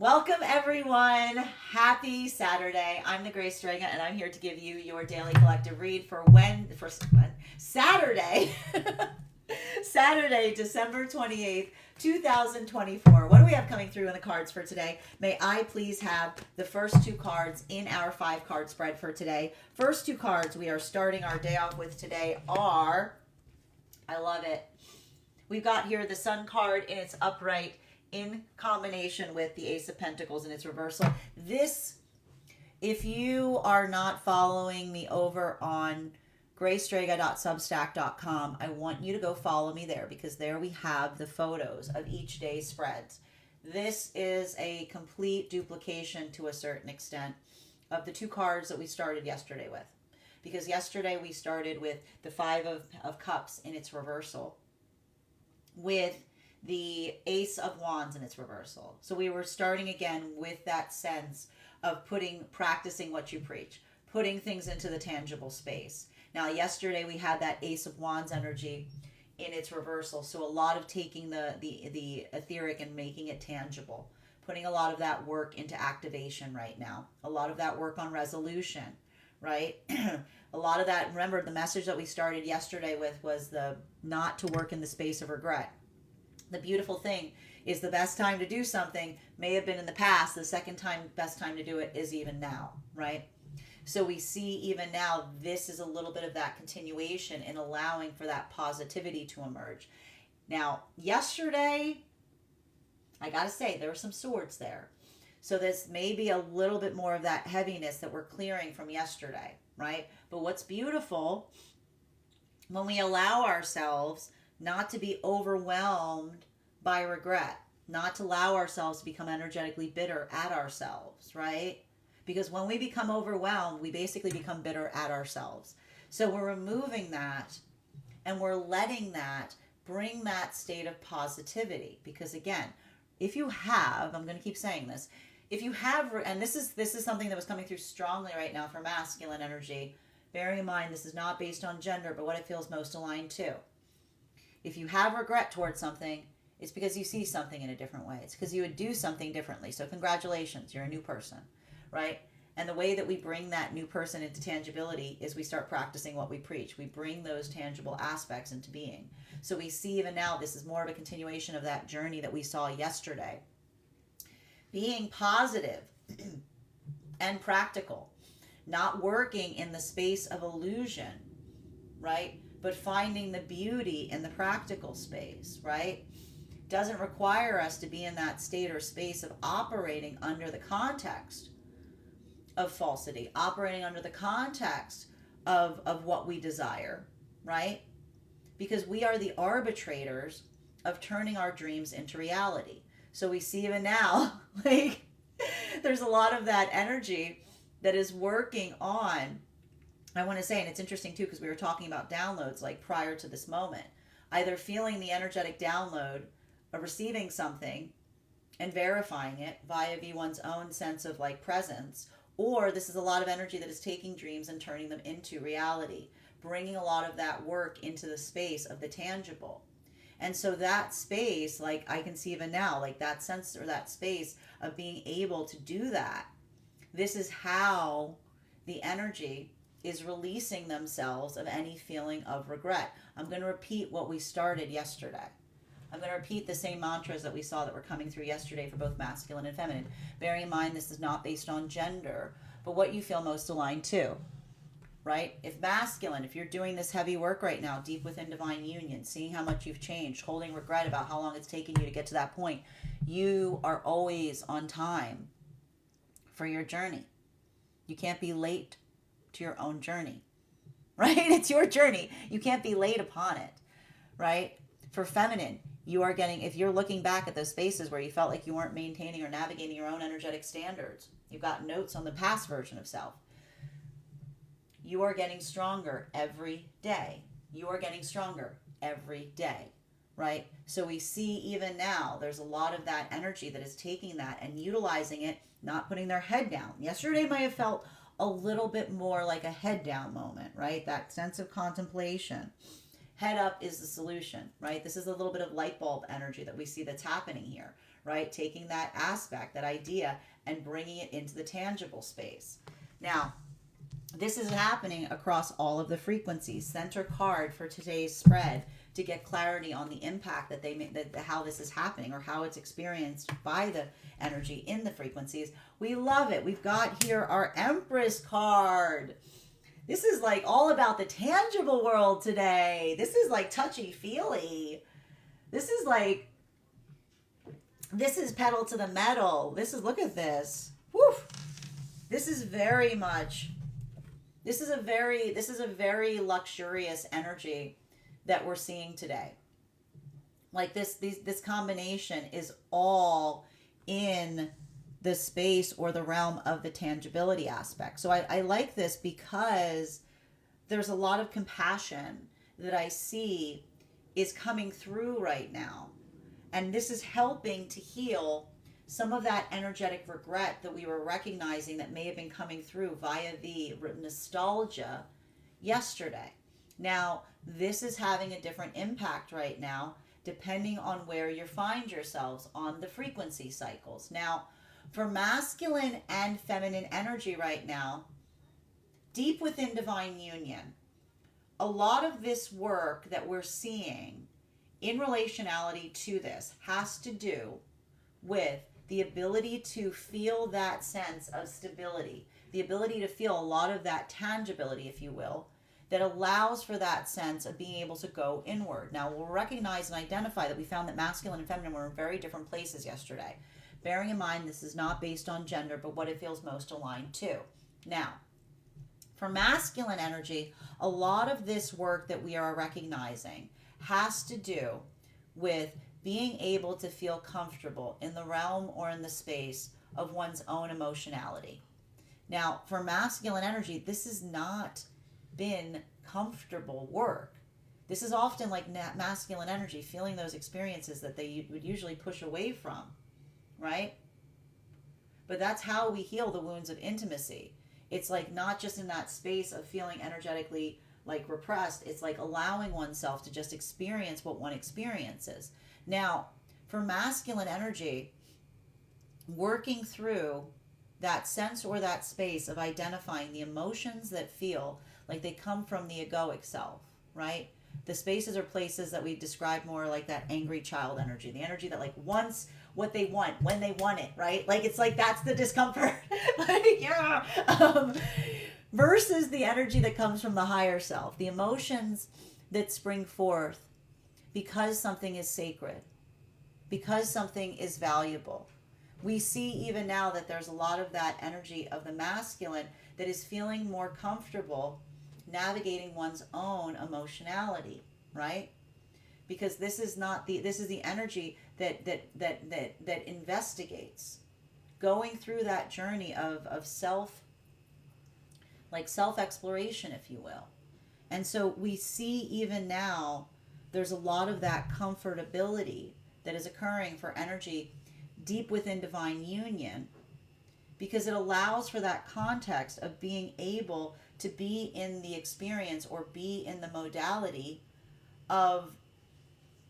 Welcome everyone. Happy Saturday. I'm the Grace Strega and I'm here to give you your daily collective read for Saturday. Saturday, December 28th, 2024. What do we have coming through in the cards for today? May I please have the first two cards in our 5-card spread for today. First two cards we are starting our day off with today are, I love it. We've got here the Sun card in its upright in combination with the Ace of Pentacles in its reversal. This, if you are not following me over on graystrega.substack.com, I want you to go follow me there, because there we have the photos of each day's spreads. This is a complete duplication to a certain extent of the two cards that we started yesterday with, because yesterday we started with the Five of Cups in its reversal with the Ace of Wands in its reversal. So we were starting again with that sense of practicing what you preach, putting things into the tangible space. Now, yesterday we had that Ace of Wands energy in its reversal. So a lot of taking the etheric and making it tangible, putting a lot of that work into activation right now, a lot of that work on resolution, right? A lot of that, remember the message that we started yesterday with was the not to work in the space of regret. The beautiful thing is the best time to do something may have been in the past. The best time to do it is even now, right? So we see even now, this is a little bit of that continuation in allowing for that positivity to emerge. Now, yesterday, I got to say, there were some swords there. So this may be a little bit more of that heaviness that we're clearing from yesterday, right? But what's beautiful, when we allow ourselves not to be overwhelmed by regret, not to allow ourselves to become energetically bitter at ourselves, right? Because when we become overwhelmed, we basically become bitter at ourselves. So we're removing that and we're letting that bring that state of positivity. Because again, if you have, I'm going to keep saying this, if you have, and this is something that was coming through strongly right now for masculine energy, bearing in mind this is not based on gender, but what it feels most aligned to. If you have regret towards something, it's because you see something in a different way. It's because you would do something differently. So congratulations, you're a new person, right? And the way that we bring that new person into tangibility is we start practicing what we preach. We bring those tangible aspects into being. So we see even now, this is more of a continuation of that journey that we saw yesterday. Being positive and practical, not working in the space of illusion, right? But finding the beauty in the practical space, right? Doesn't require us to be in that state or space of operating under the context of falsity, operating under the context of what we desire, right? Because we are the arbitrators of turning our dreams into reality. So we see even now, like, there's a lot of that energy that is working on, I want to say, and it's interesting too, because we were talking about downloads like prior to this moment, either feeling the energetic download of receiving something and verifying it via one's own sense of like presence, or this is a lot of energy that is taking dreams and turning them into reality, bringing a lot of that work into the space of the tangible. And so that space, like I can see even now, like that sense or that space of being able to do that, this is how the energy is releasing themselves of any feeling of regret. I'm going to repeat what we started yesterday. I'm going to repeat the same mantras that we saw that were coming through yesterday for both masculine and feminine. Bearing in mind, this is not based on gender, but what you feel most aligned to, right? If masculine, if you're doing this heavy work right now, deep within divine union, seeing how much you've changed, holding regret about how long it's taken you to get to that point, you are always on time for your journey. You can't be late to your own journey, right? It's your journey. You can't be late upon it, right? For feminine, you are getting, if you're looking back at those spaces where you felt like you weren't maintaining or navigating your own energetic standards, you've got notes on the past version of self. You are getting stronger every day. You are getting stronger every day, right? So we see even now, there's a lot of that energy that is taking that and utilizing it, not putting their head down. Yesterday might have felt a little bit more like a head down moment, right? That sense of contemplation. Head up is the solution, right? This is a little bit of light bulb energy that we see that's happening here, right? Taking that aspect, that idea, and bringing it into the tangible space. Now, this is happening across all of the frequencies. Center card for today's spread to get clarity on the impact that they make, that how this is happening or how it's experienced by the energy in the frequencies. We love it. We've got here our Empress card. This is like all about the tangible world today. This is like touchy-feely. This is like, this is pedal to the metal. This is, look at this. Woo! This is very much, this is a very luxurious energy that we're seeing today. Like this combination is all in the space or the realm of the tangibility aspect. So I like this because there's a lot of compassion that I see is coming through right now. And this is helping to heal some of that energetic regret that we were recognizing that may have been coming through via the nostalgia yesterday. Now, this is having a different impact right now, depending on where you find yourselves on the frequency cycles. Now, for masculine and feminine energy right now, deep within divine union, a lot of this work that we're seeing in relationality to this has to do with the ability to feel that sense of stability, the ability to feel a lot of that tangibility, if you will, that allows for that sense of being able to go inward. Now, we'll recognize and identify that we found that masculine and feminine were in very different places yesterday. Bearing in mind, this is not based on gender, but what it feels most aligned to. Now, for masculine energy, a lot of this work that we are recognizing has to do with being able to feel comfortable in the realm or in the space of one's own emotionality. Now, for masculine energy, this has not been comfortable work. This is often like masculine energy, feeling those experiences that they would usually push away from, right? But that's how we heal the wounds of intimacy. It's like not just in that space of feeling energetically like repressed, it's like allowing oneself to just experience what one experiences. Now, for masculine energy, working through that sense or that space of identifying the emotions that feel like they come from the egoic self, right? The spaces or places that we describe more like that angry child energy, the energy that like wants what they want when they want it, right? Like it's like that's the discomfort, like yeah. Versus the energy that comes from the higher self, the emotions that spring forth because something is sacred, because something is valuable. We see even now that there's a lot of that energy of the masculine that is feeling more comfortable navigating one's own emotionality, right? Because this is the energy that investigates, going through that journey of self, like self-exploration, if you will. And so we see even now there's a lot of that comfortability that is occurring for energy deep within divine union, because it allows for that context of being able to be in the experience or be in the modality of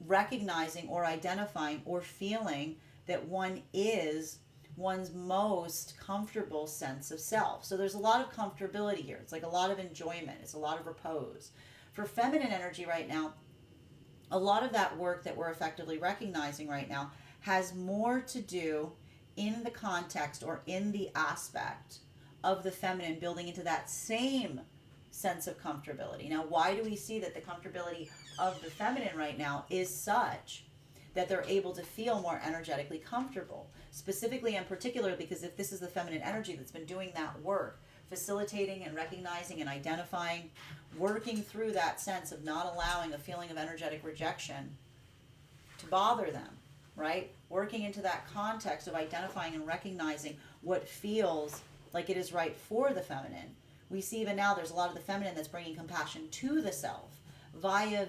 recognizing or identifying or feeling that one is one's most comfortable sense of self. So there's a lot of comfortability here. It's like a lot of enjoyment. It's a lot of repose. For feminine energy right now, a lot of that work that we're effectively recognizing right now has more to do in the context or in the aspect of the feminine building into that same sense of comfortability. Now, why do we see that the comfortability of the feminine right now is such that they're able to feel more energetically comfortable? Specifically and particularly because if this is the feminine energy that's been doing that work, facilitating and recognizing and identifying, working through that sense of not allowing a feeling of energetic rejection to bother them, right? Working into that context of identifying and recognizing what feels like it is right for the feminine. We see even now there's a lot of the feminine that's bringing compassion to the self via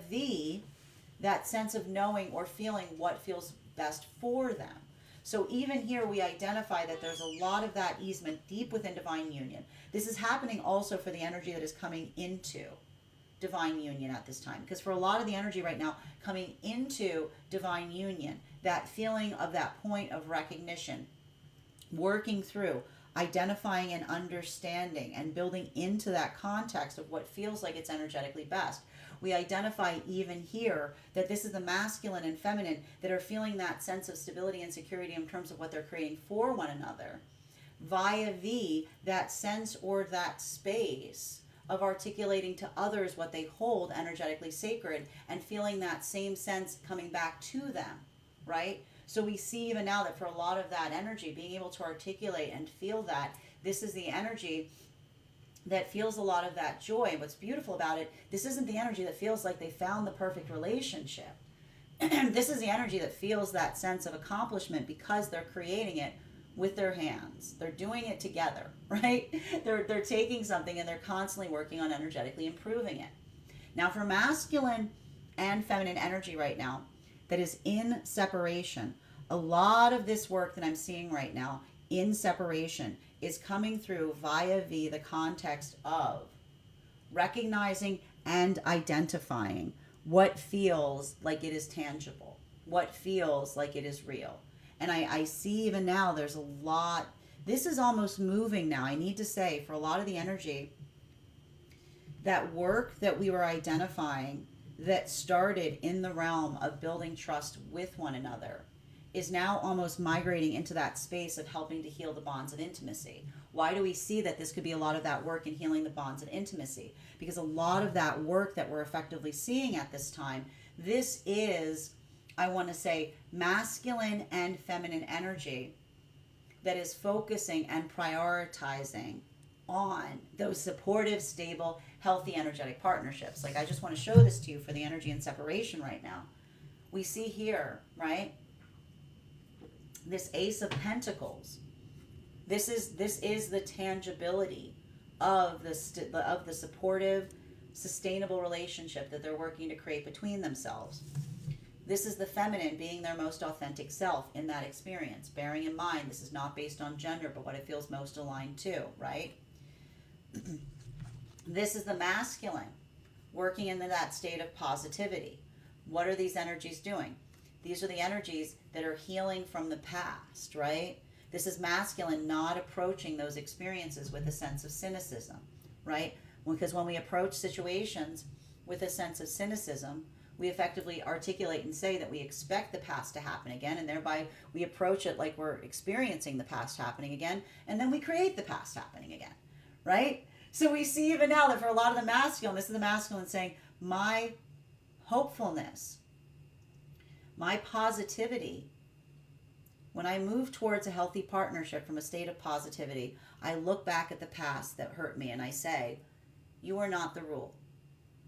that sense of knowing or feeling what feels best for them. So even here we identify that there's a lot of that easement deep within divine union. This is happening also for the energy that is coming into divine union at this time. Because for a lot of the energy right now coming into divine union, that feeling of that point of recognition, working through, identifying and understanding and building into that context of what feels like it's energetically best. We identify even here that this is the masculine and feminine that are feeling that sense of stability and security in terms of what they're creating for one another, via that sense or that space of articulating to others what they hold energetically sacred and feeling that same sense coming back to them, right? So we see even now that for a lot of that energy, being able to articulate and feel that, this is the energy that feels a lot of that joy. What's beautiful about it, this isn't the energy that feels like they found the perfect relationship. This is the energy that feels that sense of accomplishment because they're creating it with their hands. They're doing it together, right? They're taking something and they're constantly working on energetically improving it. Now for masculine and feminine energy right now that is in separation, a lot of this work that I'm seeing right now in separation is coming through via the context of recognizing and identifying what feels like it is tangible, what feels like it is real. And I see even now there's a lot, this is almost moving now. I need to say, for a lot of the energy, that work that we were identifying that started in the realm of building trust with one another is now almost migrating into that space of helping to heal the bonds of intimacy. Why do we see that this could be a lot of that work in healing the bonds of intimacy? Because a lot of that work that we're effectively seeing at this time, this is, I want to say, masculine and feminine energy that is focusing and prioritizing on those supportive, stable, healthy, energetic partnerships. Like, I just want to show this to you for the energy and separation right now. We see here, right, this Ace of Pentacles. This is the tangibility of the supportive, sustainable relationship that they're working to create between themselves. This is the feminine being their most authentic self in that experience. Bearing in mind, this is not based on gender, but what it feels most aligned to, right? This is the masculine working into that state of positivity. What are these energies doing? These are the energies that are healing from the past, right? This is masculine not approaching those experiences with a sense of cynicism, right? Because when we approach situations with a sense of cynicism, we effectively articulate and say that we expect the past to happen again, and thereby we approach it like we're experiencing the past happening again, and then we create the past happening again, right? So we see even now that for a lot of the masculine, this is the masculine saying, my hopefulness, my positivity, when I move towards a healthy partnership from a state of positivity, I look back at the past that hurt me and I say, you are not the rule.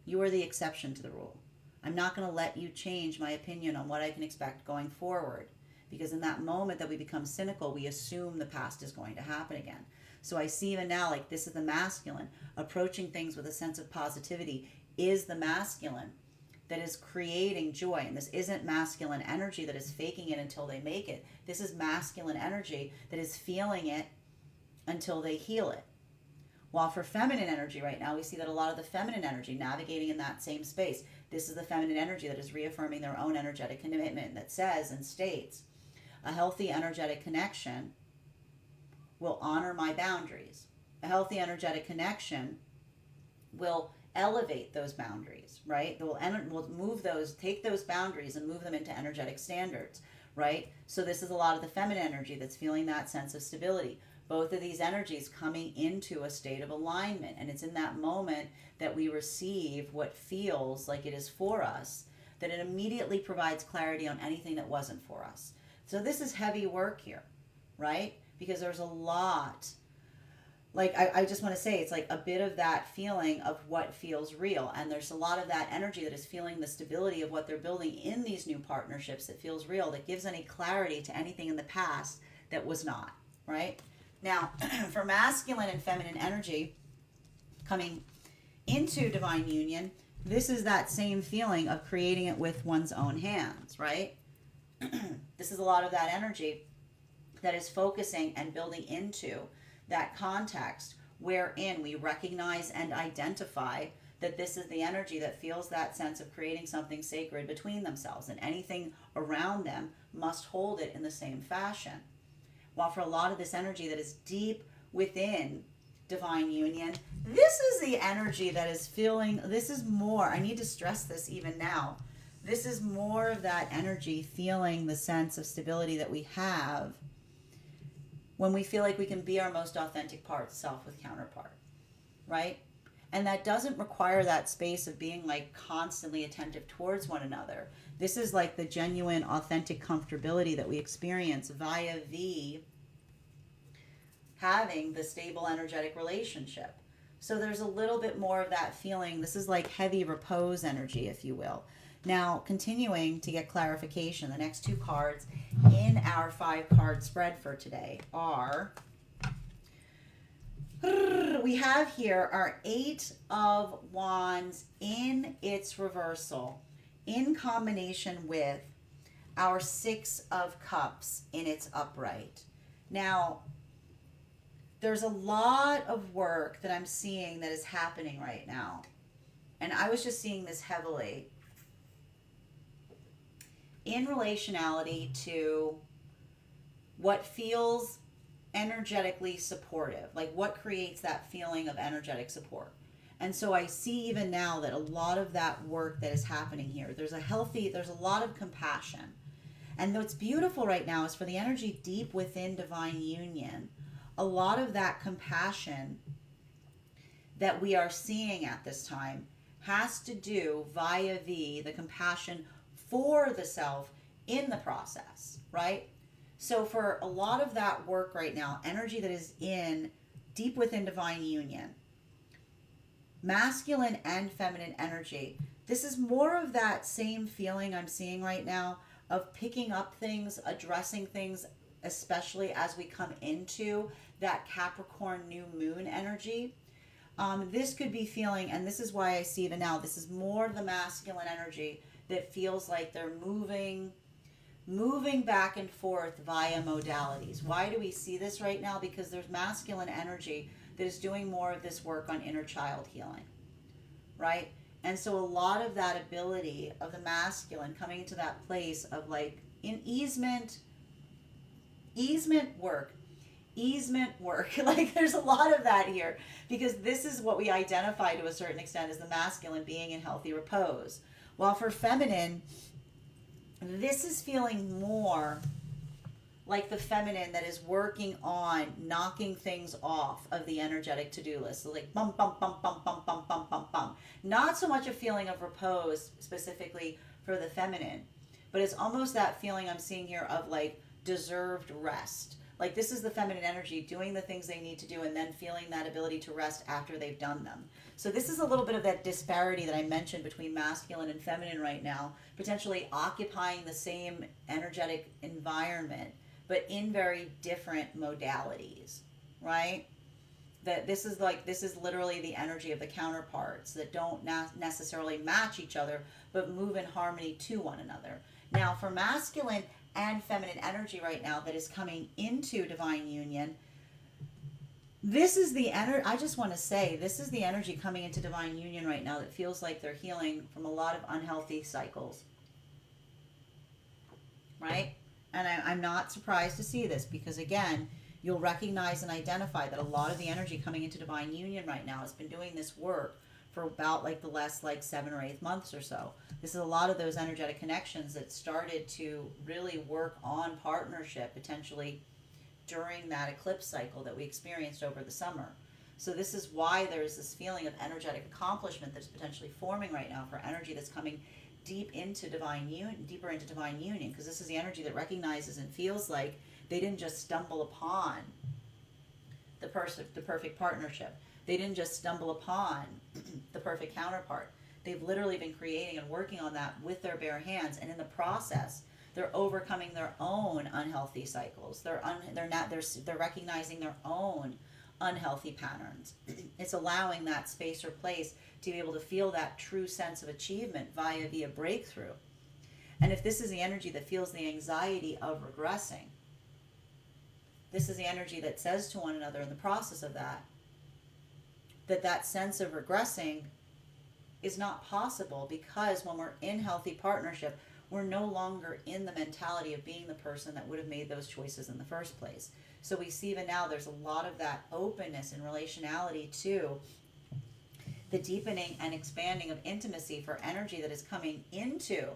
You are the exception to the rule. I'm not going to let you change my opinion on what I can expect going forward. Because in that moment that we become cynical, we assume the past is going to happen again. So I see even now, like, this is the masculine. Approaching things with a sense of positivity is the masculine that is creating joy. And this isn't masculine energy that is faking it until they make it. This is masculine energy that is feeling it until they heal it. While for feminine energy right now, we see that a lot of the feminine energy navigating in that same space. This is the feminine energy that is reaffirming their own energetic commitment that says and states, a healthy energetic connection will honor my boundaries. A healthy energetic connection will elevate those boundaries, right? Will move those, take those boundaries and move them into energetic standards, right? So this is a lot of the feminine energy that's feeling that sense of stability. Both of these energies coming into a state of alignment. And it's in that moment that we receive what feels like it is for us, that it immediately provides clarity on anything that wasn't for us. So this is heavy work here, right? Because there's a lot, like I just want to say, it's like a bit of that feeling of what feels real. And there's a lot of that energy that is feeling the stability of what they're building in these new partnerships that feels real, that gives any clarity to anything in the past that was not, right? Now, for masculine and feminine energy coming into divine union, this is that same feeling of creating it with one's own hands, right? This is a lot of that energy that is focusing and building into that context wherein we recognize and identify that this is the energy that feels that sense of creating something sacred between themselves, and anything around them must hold it in the same fashion. While for a lot of this energy that is deep within divine union, this is the energy that is feeling, this is more, I need to stress this even now, this is more of that energy feeling the sense of stability that we have when we feel like we can be our most authentic part, self with counterpart, right? And that doesn't require that space of being like constantly attentive towards one another. This is like the genuine, authentic comfortability that we experience via having the stable energetic relationship. So there's a little bit more of that feeling. This is like heavy repose energy, if you will. Now, continuing to get clarification, the next two cards in our 5-card spread for today are, we have here our 8 of Wands in its reversal in combination with our 6 of Cups in its upright. Now, there's a lot of work that I'm seeing that is happening right now. And I was just seeing this heavily in relationality to what feels energetically supportive, like what creates that feeling of energetic support. And so I see even now that a lot of that work that is happening here, there's a lot of compassion. And what's beautiful right now is for the energy deep within divine union, a lot of that compassion that we are seeing at this time has to do via the compassion for the self in the process, right? So for a lot of that work right now, energy that is in deep within divine union, masculine and feminine energy, this is more of that same feeling I'm seeing right now of picking up things, addressing things, especially as we come into that Capricorn new moon energy. This could be feeling, and this is why I see even now, this is more the masculine energy that feels like they're moving back and forth via modalities. Why do we see this right now? Because there's masculine energy that is doing more of this work on inner child healing, right? And so a lot of that ability of the masculine coming into that place of like in easement work, like there's a lot of that here, because this is what we identify to a certain extent as the masculine being in healthy repose. While for feminine, this is feeling more like the feminine that is working on knocking things off of the energetic to-do list. So like bum, bum, bum, bum, bum, bum, bum, bum, bum. Not so much a feeling of repose specifically for the feminine, but it's almost that feeling I'm seeing here of like deserved rest. Like this is the feminine energy doing the things they need to do and then feeling that ability to rest after they've done them. So this is a little bit of that disparity that I mentioned between masculine and feminine right now, potentially occupying the same energetic environment, but in very different modalities, right? That this is literally the energy of the counterparts that don't necessarily match each other, but move in harmony to one another. Now for masculine and feminine energy right now that is coming into divine union, this is the energy, I just want to say, this is the energy coming into divine union right now that feels like they're healing from a lot of unhealthy cycles, right? And I'm not surprised to see this because, again, you'll recognize and identify that a lot of the energy coming into divine union right now has been doing this work for about like the last 7 or 8 months or so. This is a lot of those energetic connections that started to really work on partnership potentially during that eclipse cycle that we experienced over the summer. So this is why there's this feeling of energetic accomplishment that's potentially forming right now for energy that's coming deeper into divine union, because this is the energy that recognizes and feels like they didn't just stumble upon the perfect partnership. They didn't just stumble upon the perfect counterpart. They've literally been creating and working on that with their bare hands, and in the process, they're overcoming their own unhealthy cycles. They're recognizing their own unhealthy patterns. It's allowing that space or place to be able to feel that true sense of achievement via breakthrough. And if this is the energy that feels the anxiety of regressing, this is the energy that says to one another in the process of that sense of regressing is not possible, because when we're in healthy partnership, we're no longer in the mentality of being the person that would have made those choices in the first place. So we see even now there's a lot of that openness and relationality to the deepening and expanding of intimacy for energy that is coming into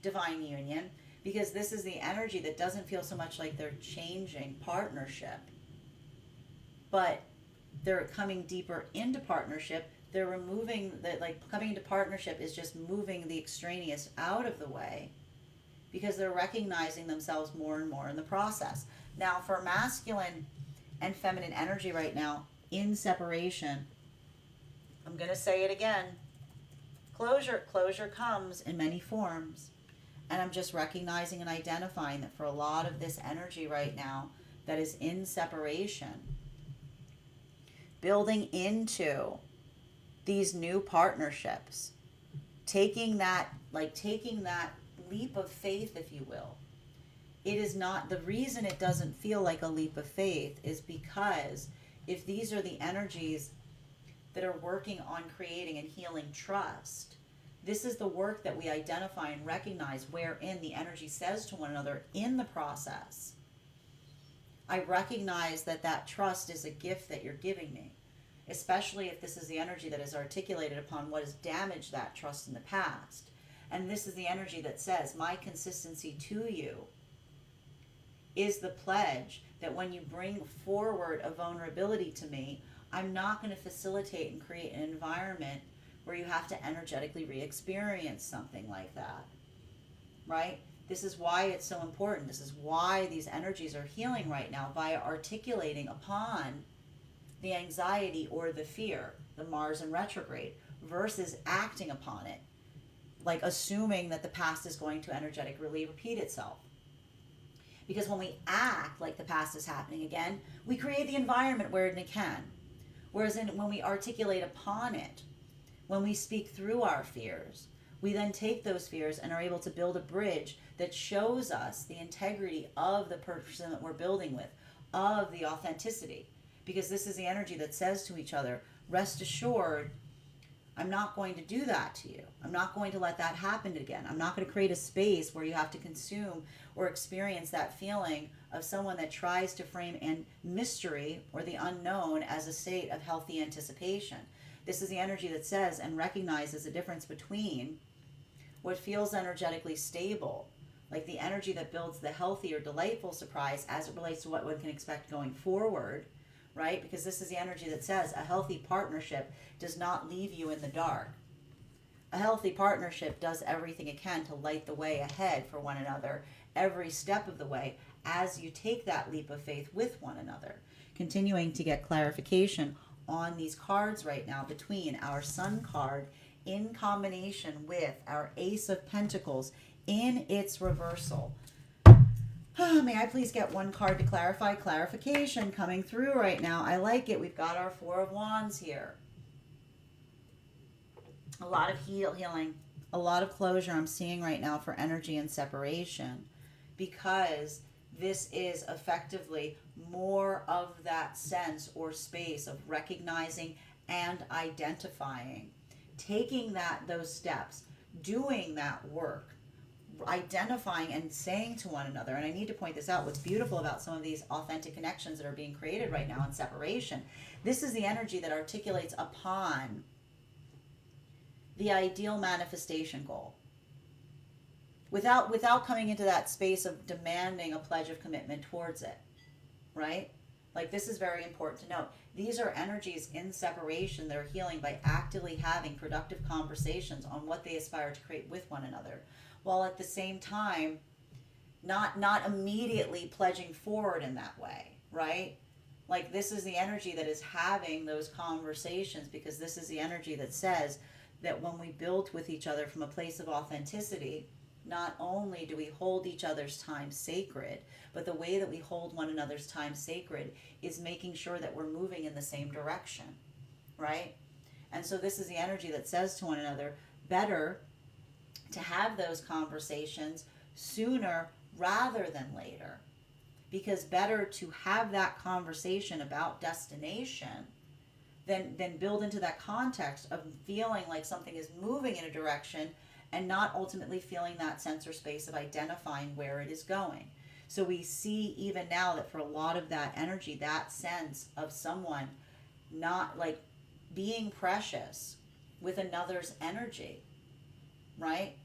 divine union, because this is the energy that doesn't feel so much like they're changing partnership, but they're coming deeper into partnership. They're removing the, like, coming into partnership is just moving the extraneous out of the way, because they're recognizing themselves more and more in the process. Now, for masculine and feminine energy right now in separation, I'm going to say it again. Closure comes in many forms. And I'm just recognizing and identifying that for a lot of this energy right now that is in separation, building into these new partnerships, taking that leap of faith, if you will. It is not, the reason it doesn't feel like a leap of faith is because if these are the energies that are working on creating and healing trust, this is the work that we identify and recognize, wherein the energy says to one another in the process, I recognize that that trust is a gift that you're giving me, especially if this is the energy that is articulated upon what has damaged that trust in the past. And this is the energy that says, my consistency to you is the pledge that when you bring forward a vulnerability to me, I'm not going to facilitate and create an environment where you have to energetically re-experience something like that, right? This is why it's so important. This is why these energies are healing right now, via articulating upon the anxiety or the fear, the Mars in retrograde, versus acting upon it, like assuming that the past is going to energetically repeat itself. Because when we act like the past is happening again, we create the environment where it can. Whereas when we articulate upon it, when we speak through our fears, we then take those fears and are able to build a bridge that shows us the integrity of the person that we're building with, of the authenticity. Because this is the energy that says to each other, rest assured, I'm not going to do that to you. I'm not going to let that happen again. I'm not going to create a space where you have to consume or experience that feeling of someone that tries to frame and mystery or the unknown as a state of healthy anticipation. This is the energy that says and recognizes the difference between what feels energetically stable, like the energy that builds the healthy or delightful surprise as it relates to what one can expect going forward, right? Because this is the energy that says a healthy partnership does not leave you in the dark. A healthy partnership does everything it can to light the way ahead for one another every step of the way as you take that leap of faith with one another. Continuing to get clarification on these cards right now between our Sun card in combination with our Ace of Pentacles in its reversal. May I please get one card to clarify? Clarification coming through right now. I like it. We've got our Four of Wands here. A lot of healing, a lot of closure I'm seeing right now for energy and separation, because this is effectively more of that sense or space of recognizing and identifying, taking those steps, doing that work, identifying and saying to one another. And I need to point this out, what's beautiful about some of these authentic connections that are being created right now in separation, this is the energy that articulates upon the ideal manifestation goal, without coming into that space of demanding a pledge of commitment towards it, right? Like, this is very important to note. These are energies in separation that are healing by actively having productive conversations on what they aspire to create with one another, while at the same time not immediately pledging forward in that way, right? Like, this is the energy that is having those conversations, because this is the energy that says that when we build with each other from a place of authenticity, not only do we hold each other's time sacred, but the way that we hold one another's time sacred is making sure that we're moving in the same direction, right? And so this is the energy that says to one another, better to have those conversations sooner rather than later, because better to have that conversation about destination then build into that context of feeling like something is moving in a direction and not ultimately feeling that sense or space of identifying where it is going. So we see even now that for a lot of that energy, that sense of someone not like being precious with another's energy, right?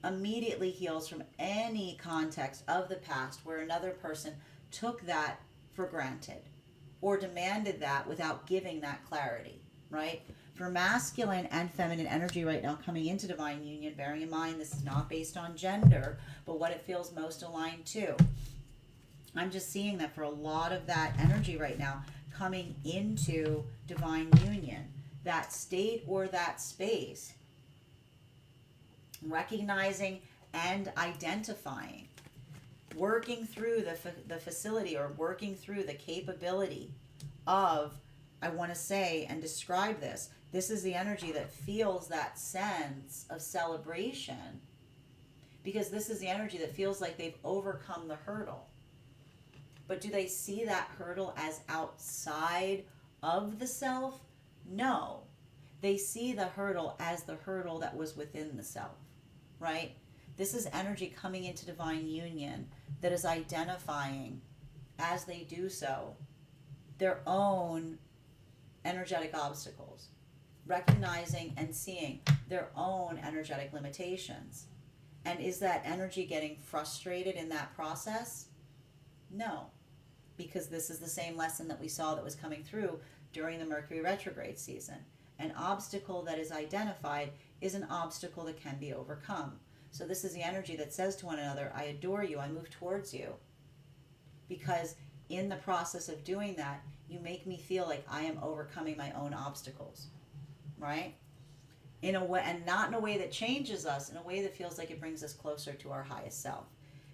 Immediately heals from any context of the past where another person took that for granted or demanded that without giving that clarity, right? For masculine and feminine energy right now coming into divine union, bearing in mind this is not based on gender, but what it feels most aligned to. I'm just seeing that for a lot of that energy right now coming into divine union, that state or that space, recognizing and identifying, working through the facility or working through the capability of, I want to say and describe this. This is the energy that feels that sense of celebration, because this is the energy that feels like they've overcome the hurdle. But do they see that hurdle as outside of the self? No. They see the hurdle as the hurdle that was within the self, right? This is energy coming into divine union that is identifying, as they do so, their own energetic obstacles, recognizing and seeing their own energetic limitations. And is that energy getting frustrated in that process? No, because this is the same lesson that we saw that was coming through during the Mercury retrograde season. An obstacle that is identified is an obstacle that can be overcome. So this is the energy that says to one another, I adore you, I move towards you. Because in the process of doing that, you make me feel like I am overcoming my own obstacles, right? In a way, and not in a way that changes us, in a way that feels like it brings us closer to our highest self.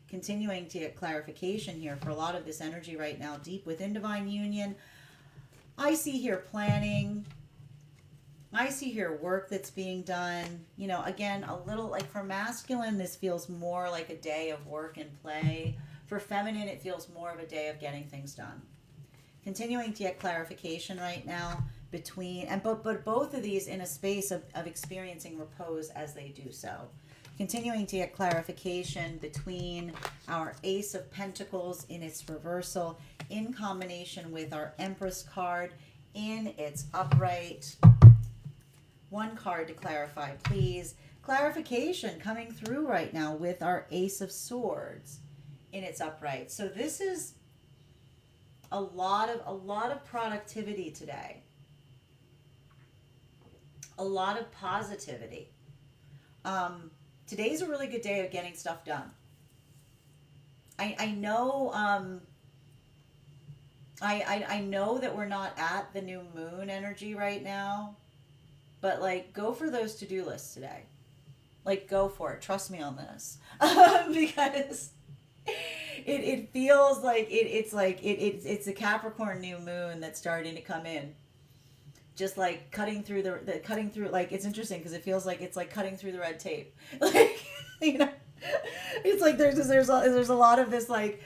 Continuing to get clarification here for a lot of this energy right now, deep within divine union. I see here planning. I see here work that's being done. You know, again, a little like for masculine, this feels more like a day of work and play. For feminine, it feels more of a day of getting things done. Continuing to get clarification right now between, and but both of these in a space of experiencing repose as they do so. Continuing to get clarification between our Ace of Pentacles in its reversal in combination with our Empress card in its upright. One card to clarify, please. Clarification coming through right now with our Ace of Swords in its upright. So this is a lot of productivity today. A lot of positivity. Today's a really good day of getting stuff done. I know I know that we're not at the new moon energy right now, but like go for those to-do lists today. Like go for it. Trust me on this. Because it feels like it's a Capricorn new moon that's starting to come in. Just like cutting through like it's interesting because it feels like it's like cutting through the red tape. Like, you know, it's like there's a lot of this like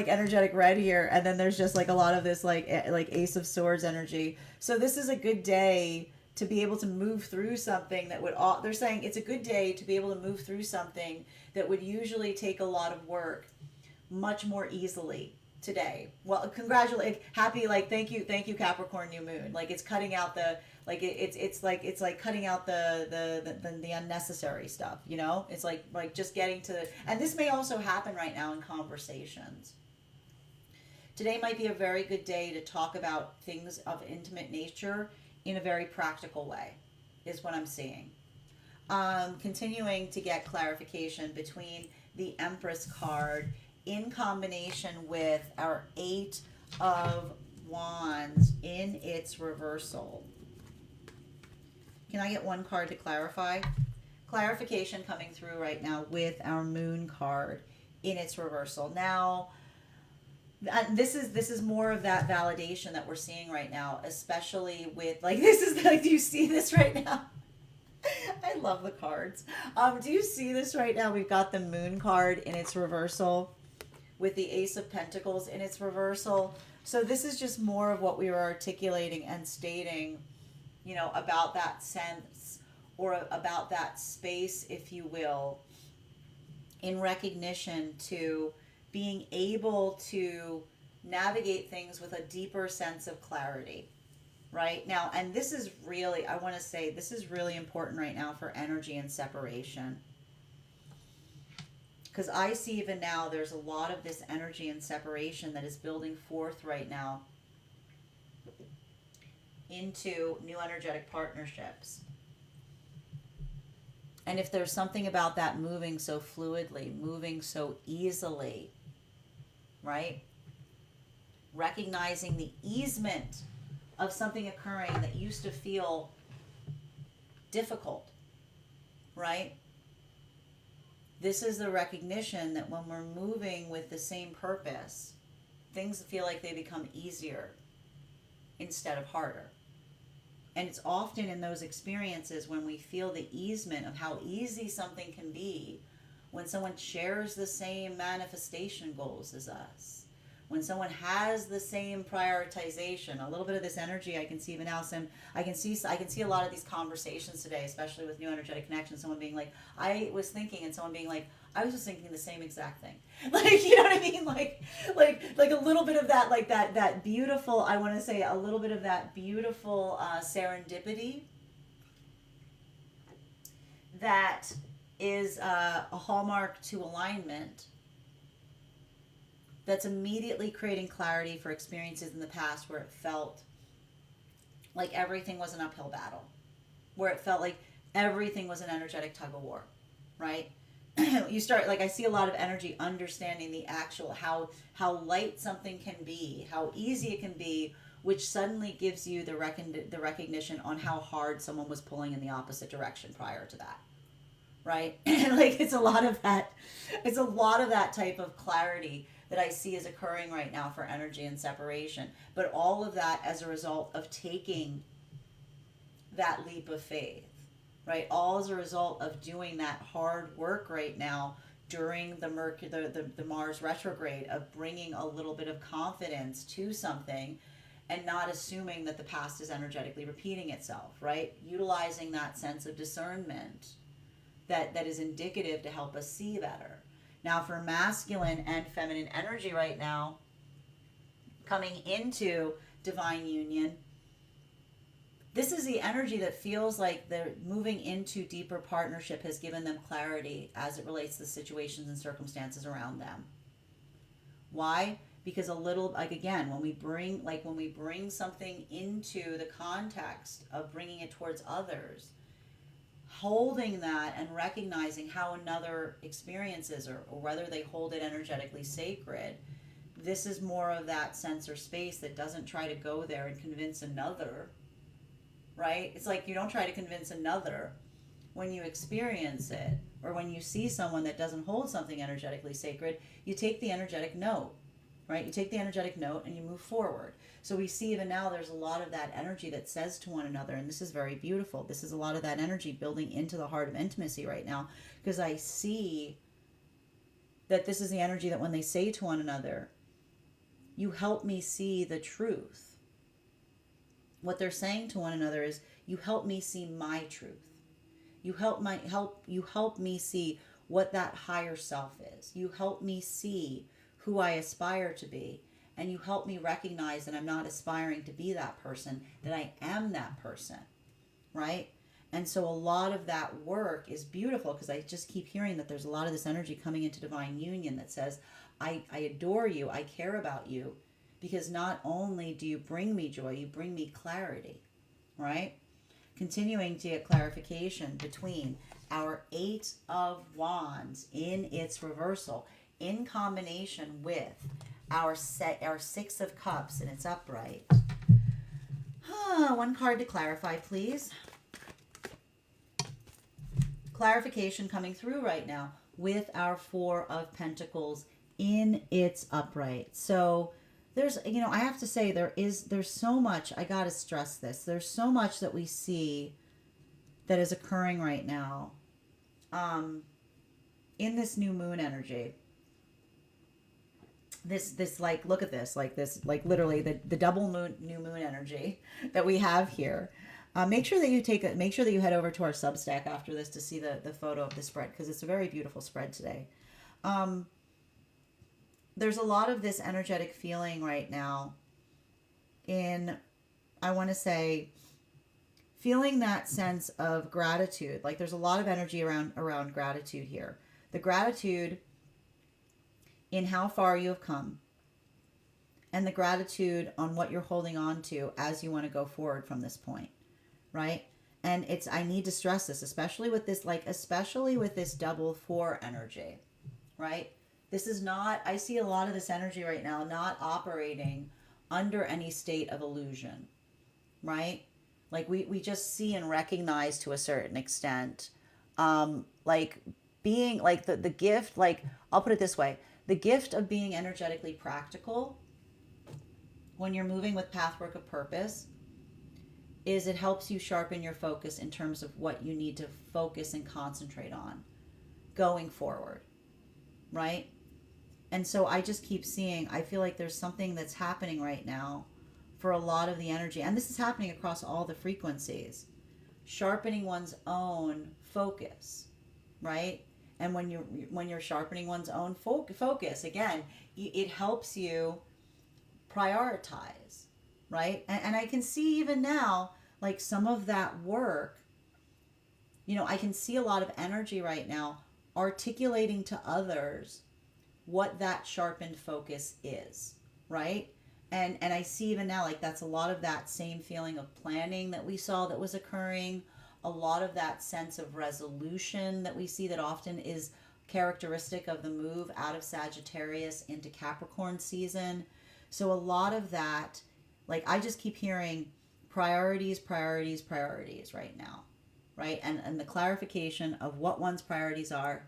energetic red here, and then there's just like a lot of this like Ace of Swords energy. So this is a good day to be able to move through something that would they're saying it's a good day to be able to move through something that would usually take a lot of work much more easily today. Well, congratulate, happy, like thank you Capricorn new moon. Like it's cutting out the like it's like cutting out the unnecessary stuff, you know? It's like just getting to and this may also happen right now in conversations. Today might be a very good day to talk about things of intimate nature in a very practical way, is what I'm seeing. Continuing to get clarification between the Empress card in combination with our Eight of Wands in its reversal. Can I get one card to clarify? Clarification coming through right now with our Moon card in its reversal. Now, this is more of that validation that we're seeing right now, especially with like this is like, do you see this right now? I love the cards. Do you see this right now? We've got the Moon card in its reversal with the Ace of Pentacles in its reversal. So this is just more of what we were articulating and stating, you know, about that sense or about that space, if you will, in recognition to being able to navigate things with a deeper sense of clarity. Right now, and this is really, I want to say, this is really important right now for energy and separation. Because I see even now there's a lot of this energy and separation that is building forth right now into new energetic partnerships. And if there's something about that moving so fluidly, moving so easily, right? Recognizing the easement of something occurring that used to feel difficult, right? This is the recognition that when we're moving with the same purpose, things feel like they become easier instead of harder. And it's often in those experiences when we feel the easement of how easy something can be when someone shares the same manifestation goals as us. When someone has the same prioritization, a little bit of this energy, I can see even now I can see a lot of these conversations today, especially with new energetic connections. Someone being like, I was thinking, and someone being like, I was just thinking the same exact thing. Like, you know what I mean? Like a little bit of that, like that beautiful, I want to say a little bit of that beautiful serendipity that is a hallmark to alignment, that's immediately creating clarity for experiences in the past where it felt like everything was an uphill battle, where it felt like everything was an energetic tug of war, right? You start, like, I see a lot of energy understanding the actual, how light something can be, how easy it can be, which suddenly gives you the recognition on how hard someone was pulling in the opposite direction prior to that, right? Like, it's a lot of that type of clarity that I see is occurring right now for energy and separation. But all of that as a result of taking that leap of faith, right? All as a result of doing that hard work right now during the Mars retrograde, of bringing a little bit of confidence to something and not assuming that the past is energetically repeating itself, right? Utilizing that sense of discernment that is indicative to help us see better. Now, for masculine and feminine energy right now, coming into divine union, this is the energy that feels like they're moving into deeper partnership has given them clarity as it relates to the situations and circumstances around them. Why? Because a little, like, again, when we bring something into the context of bringing it towards others, holding that and recognizing how another experiences, or whether they hold it energetically sacred, this is more of that sense or space that doesn't try to go there and convince another, right? It's like you don't try to convince another when you experience it, or when you see someone that doesn't hold something energetically sacred. You take the energetic note, right? You take the energetic note and you move forward. So we see even now there's a lot of that energy that says to one another, and this is very beautiful. This is a lot of that energy building into the heart of intimacy right now, because I see that this is the energy that when they say to one another, you help me see the truth. What they're saying to one another is, you help me see my truth. You help me see what that higher self is. You help me see who I aspire to be. And you help me recognize that I'm not aspiring to be that person, that I am that person, right? And so a lot of that work is beautiful, because I just keep hearing that there's a lot of this energy coming into divine union that says, I adore you, I care about you, because not only do you bring me joy, you bring me clarity, right? Continuing to get clarification between our Eight of Wands in its reversal, in combination with our Six of Cups in its upright. One card to clarify, please. Clarification coming through right now with our Four of Pentacles in its upright. So there's, I have to say, there's so much, I gotta stress this, there's so much that we see that is occurring right now in this new moon energy. this like, look at this, like this, like literally the double moon, new moon energy that we have here. Make sure that you make sure that you head over to our Substack after this to see the photo of the spread, because it's a very beautiful spread today. There's a lot of this energetic feeling right now in, I want to say, feeling that sense of gratitude. Like there's a lot of energy around gratitude here. The gratitude in how far you have come, and the gratitude on what you're holding on to as you want to go forward from this point, right? And I need to stress this, especially with this double 4 energy, right? This is not, I see a lot of this energy right now not operating under any state of illusion, right? Like we just see and recognize to a certain extent, like being like the gift, like I'll put it this way, the gift of being energetically practical when you're moving with pathwork of purpose is it helps you sharpen your focus in terms of what you need to focus and concentrate on going forward, right? And so I just keep seeing, I feel like there's something that's happening right now for a lot of the energy, and this is happening across all the frequencies, sharpening one's own focus, right? And when you're sharpening one's own focus, again, it helps you prioritize, right? And I can see even now, like some of that work, I can see a lot of energy right now articulating to others what that sharpened focus is, right? And I see even now, like that's a lot of that same feeling of planning that we saw that was occurring, a lot of that sense of resolution that we see that often is characteristic of the move out of Sagittarius into Capricorn season. So a lot of that, like I just keep hearing priorities right now, right? And the clarification of what one's priorities are,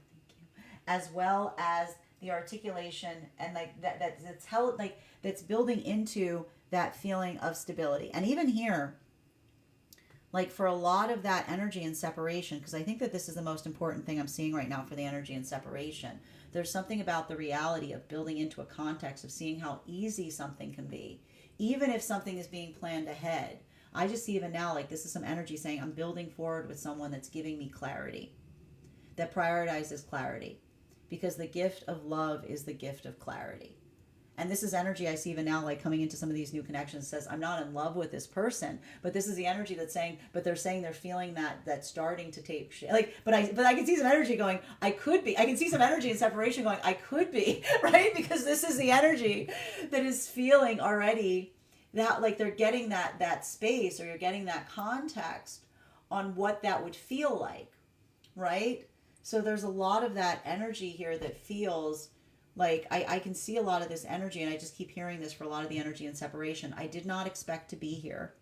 as well as the articulation and like that's building into that feeling of stability. And even here, like for a lot of that energy and separation, because I think that this is the most important thing I'm seeing right now for the energy and separation. There's something about the reality of building into a context of seeing how easy something can be, even if something is being planned ahead. I just see even now, like this is some energy saying I'm building forward with someone that's giving me clarity, that prioritizes clarity, because the gift of love is the gift of clarity. And this is energy I see even now, like coming into some of these new connections, says I'm not in love with this person, but this is the energy that's saying, but they're saying they're feeling that's starting to take shape. Like, but I can see some energy going, I could be. I can see some energy in separation going, I could be, right? Because this is the energy that is feeling already that like they're getting that space, or you're getting that context on what that would feel like, right? So there's a lot of that energy here that feels like I can see a lot of this energy, and I just keep hearing this for a lot of the energy and separation. I did not expect to be here,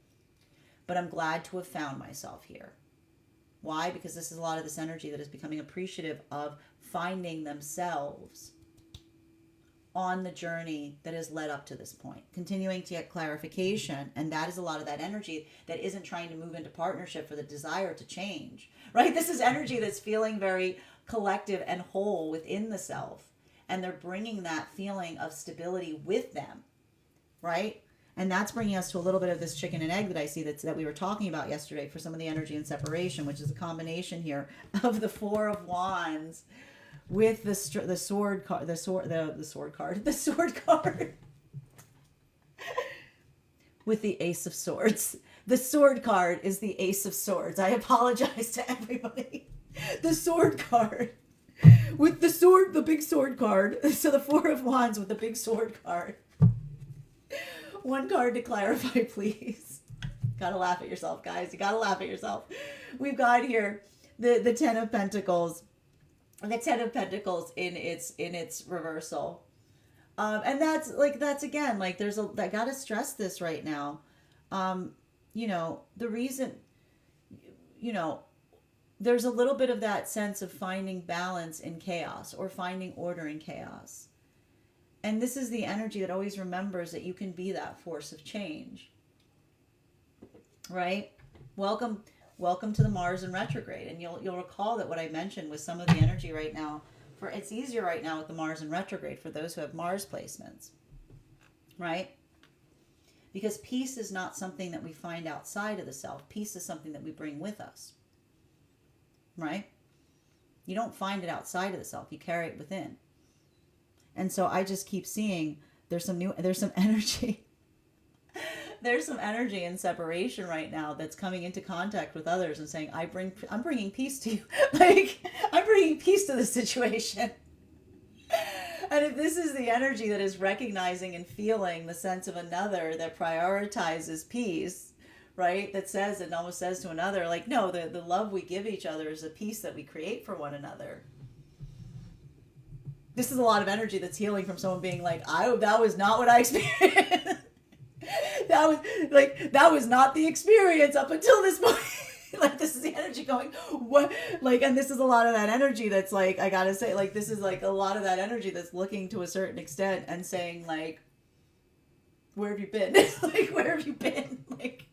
but I'm glad to have found myself here. Why? Because this is a lot of this energy that is becoming appreciative of finding themselves on the journey that has led up to this point, continuing to get clarification. And that is a lot of that energy that isn't trying to move into partnership for the desire to change, right? This is energy that's feeling very collective and whole within the self. And they're bringing that feeling of stability with them, right? And that's bringing us to a little bit of this chicken and egg that I see that we were talking about yesterday for some of the energy and separation, which is a combination here of the Four of Wands with the sword card, the sword card with the Ace of Swords. The sword card is the Ace of Swords. I apologize to everybody. The sword card. With the sword, the big sword card. So the Four of Wands with the big sword card. One card to clarify, please. Gotta laugh at yourself, guys. You gotta laugh at yourself. We've got here the Ten of Pentacles. The Ten of Pentacles in its reversal. And that's again, like I gotta stress this right now. The reason, there's a little bit of that sense of finding balance in chaos, or finding order in chaos. And this is the energy that always remembers that you can be that force of change. Right? Welcome to the Mars in retrograde. And you'll recall that what I mentioned with some of the energy right now For it's easier right now with the Mars in retrograde for those who have Mars placements, right? Because peace is not something that we find outside of the self. Peace is something that we bring with us, right? You don't find it outside of the self. You carry it within. And so I just keep seeing there's some energy. There's some energy in separation right now that's coming into contact with others and saying, I'm bringing peace to you. Like, I'm bringing peace to the situation. And if this is the energy that is recognizing and feeling the sense of another that prioritizes peace, right? That says, it almost says to another, like, no, the love we give each other is a peace that we create for one another. This is a lot of energy that's healing from someone being like, that was not what I experienced. that was not the experience up until this point. Like, this is the energy going, what? Like, and this is a lot of that energy that's like, I gotta say, like, this is like a lot of that energy that's looking to a certain extent and saying, like, where have you been? Like, where have you been? Like,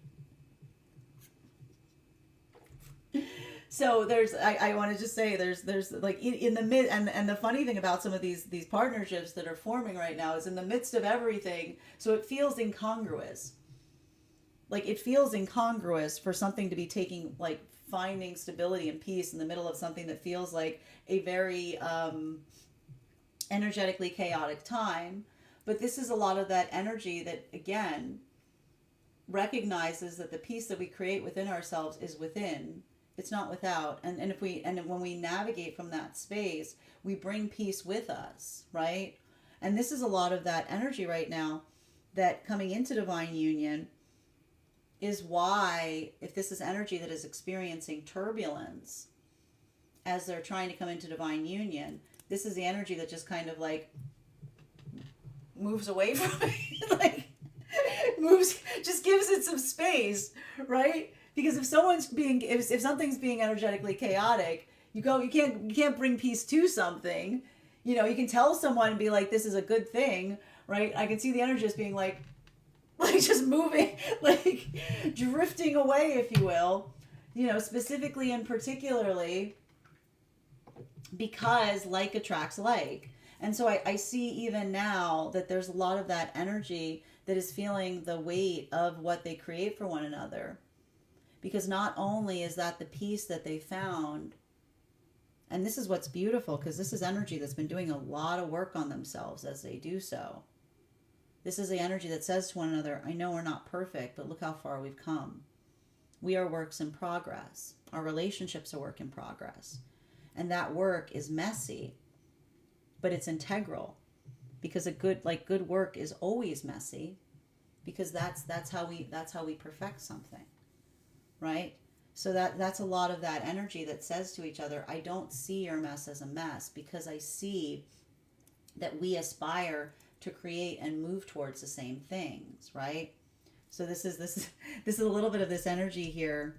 so I want to just say there's like in the mid, and the funny thing about some of these partnerships that are forming right now is in the midst of everything, so it feels incongruous. Like, it feels incongruous for something to be taking, like, finding stability and peace in the middle of something that feels like a very energetically chaotic time. But this is a lot of that energy that, again, recognizes that the peace that we create within ourselves is within. It's not without. And when we navigate from that space, we bring peace with us, right? And this is a lot of that energy right now that coming into divine union is why, if this is energy that is experiencing turbulence as they're trying to come into divine union, this is the energy that just kind of like moves away from it. Like, just gives it some space, right? Because if something's being energetically chaotic, you can't bring peace to something. You know, you can tell someone and be like, this is a good thing, right? I can see the energy just being like just moving, like drifting away, if you will, you know, specifically and particularly because like attracts like. And so I see even now that there's a lot of that energy that is feeling the weight of what they create for one another. Because not only is that the peace that they found, and this is what's beautiful, because this is energy that's been doing a lot of work on themselves as they do so. This is the energy that says to one another, I know we're not perfect, but look how far we've come. We are works in progress. Our relationships are work in progress. And that work is messy, but it's integral. Because good work is always messy, because that's how we perfect something. Right? So that's a lot of that energy that says to each other, I don't see your mess as a mess, because I see that we aspire to create and move towards the same things, right? So this is a little bit of this energy here.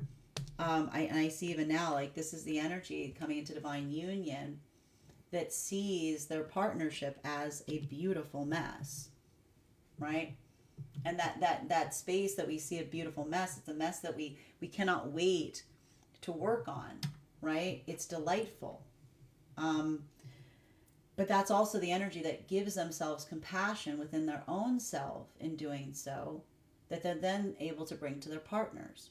I see even now, like, this is the energy coming into divine union that sees their partnership as a beautiful mess, right? And that space that we see a beautiful mess, it's a mess that we cannot wait to work on, right? It's delightful. But that's also the energy that gives themselves compassion within their own self in doing so, that they're then able to bring to their partners.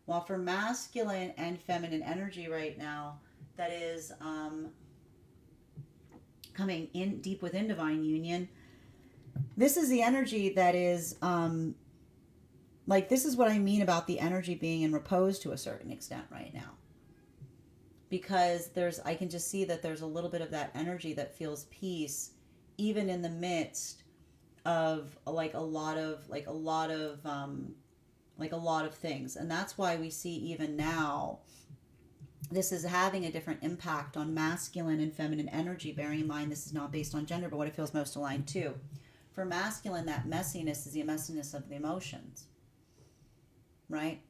While for masculine and feminine energy right now, that is coming in deep within divine union, this is the energy that is, this is what I mean about the energy being in repose to a certain extent right now. Because I can just see that there's a little bit of that energy that feels peace, even in the midst of a lot of things. And that's why we see even now, this is having a different impact on masculine and feminine energy, bearing in mind this is not based on gender, but what it feels most aligned to. For masculine, that messiness is the messiness of the emotions, right?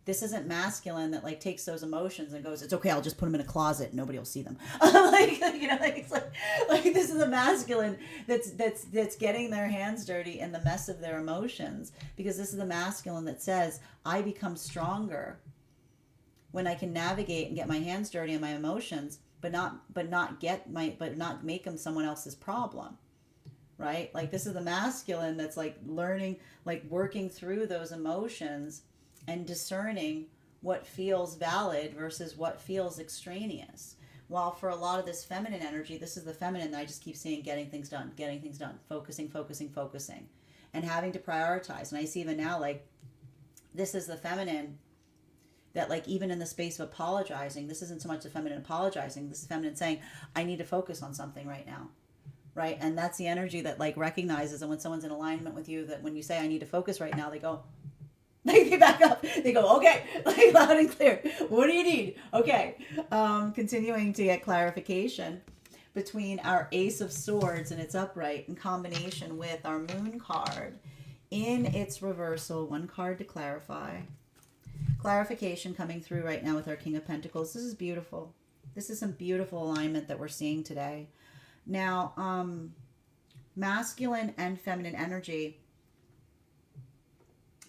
This isn't masculine that like takes those emotions and goes, it's okay, I'll just put them in a closet and nobody will see them. It's like this is a masculine that's getting their hands dirty in the mess of their emotions, because this is the masculine that says, I become stronger when I can navigate and get my hands dirty in my emotions but not make them someone else's problem, right? Like this is the masculine that's like learning, like working through those emotions and discerning what feels valid versus what feels extraneous. While for a lot of this feminine energy, this is the feminine that I just keep seeing getting things done, focusing, and having to prioritize. And I see even now, like, this is the feminine that, like, even in the space of apologizing, this isn't so much the feminine apologizing, this is feminine saying, I need to focus on something right now. Right? And that's the energy that, like, recognizes, and when someone's in alignment with you, that when you say, I need to focus right now, they go, they back up. They go, okay, like loud and clear. What do you need? Okay. Continuing to get clarification between our Ace of Swords and its upright in combination with our Moon card in its reversal. One card to clarify. Clarification coming through right now with our King of Pentacles. This is beautiful. This is some beautiful alignment that we're seeing today. Now, masculine and feminine energy,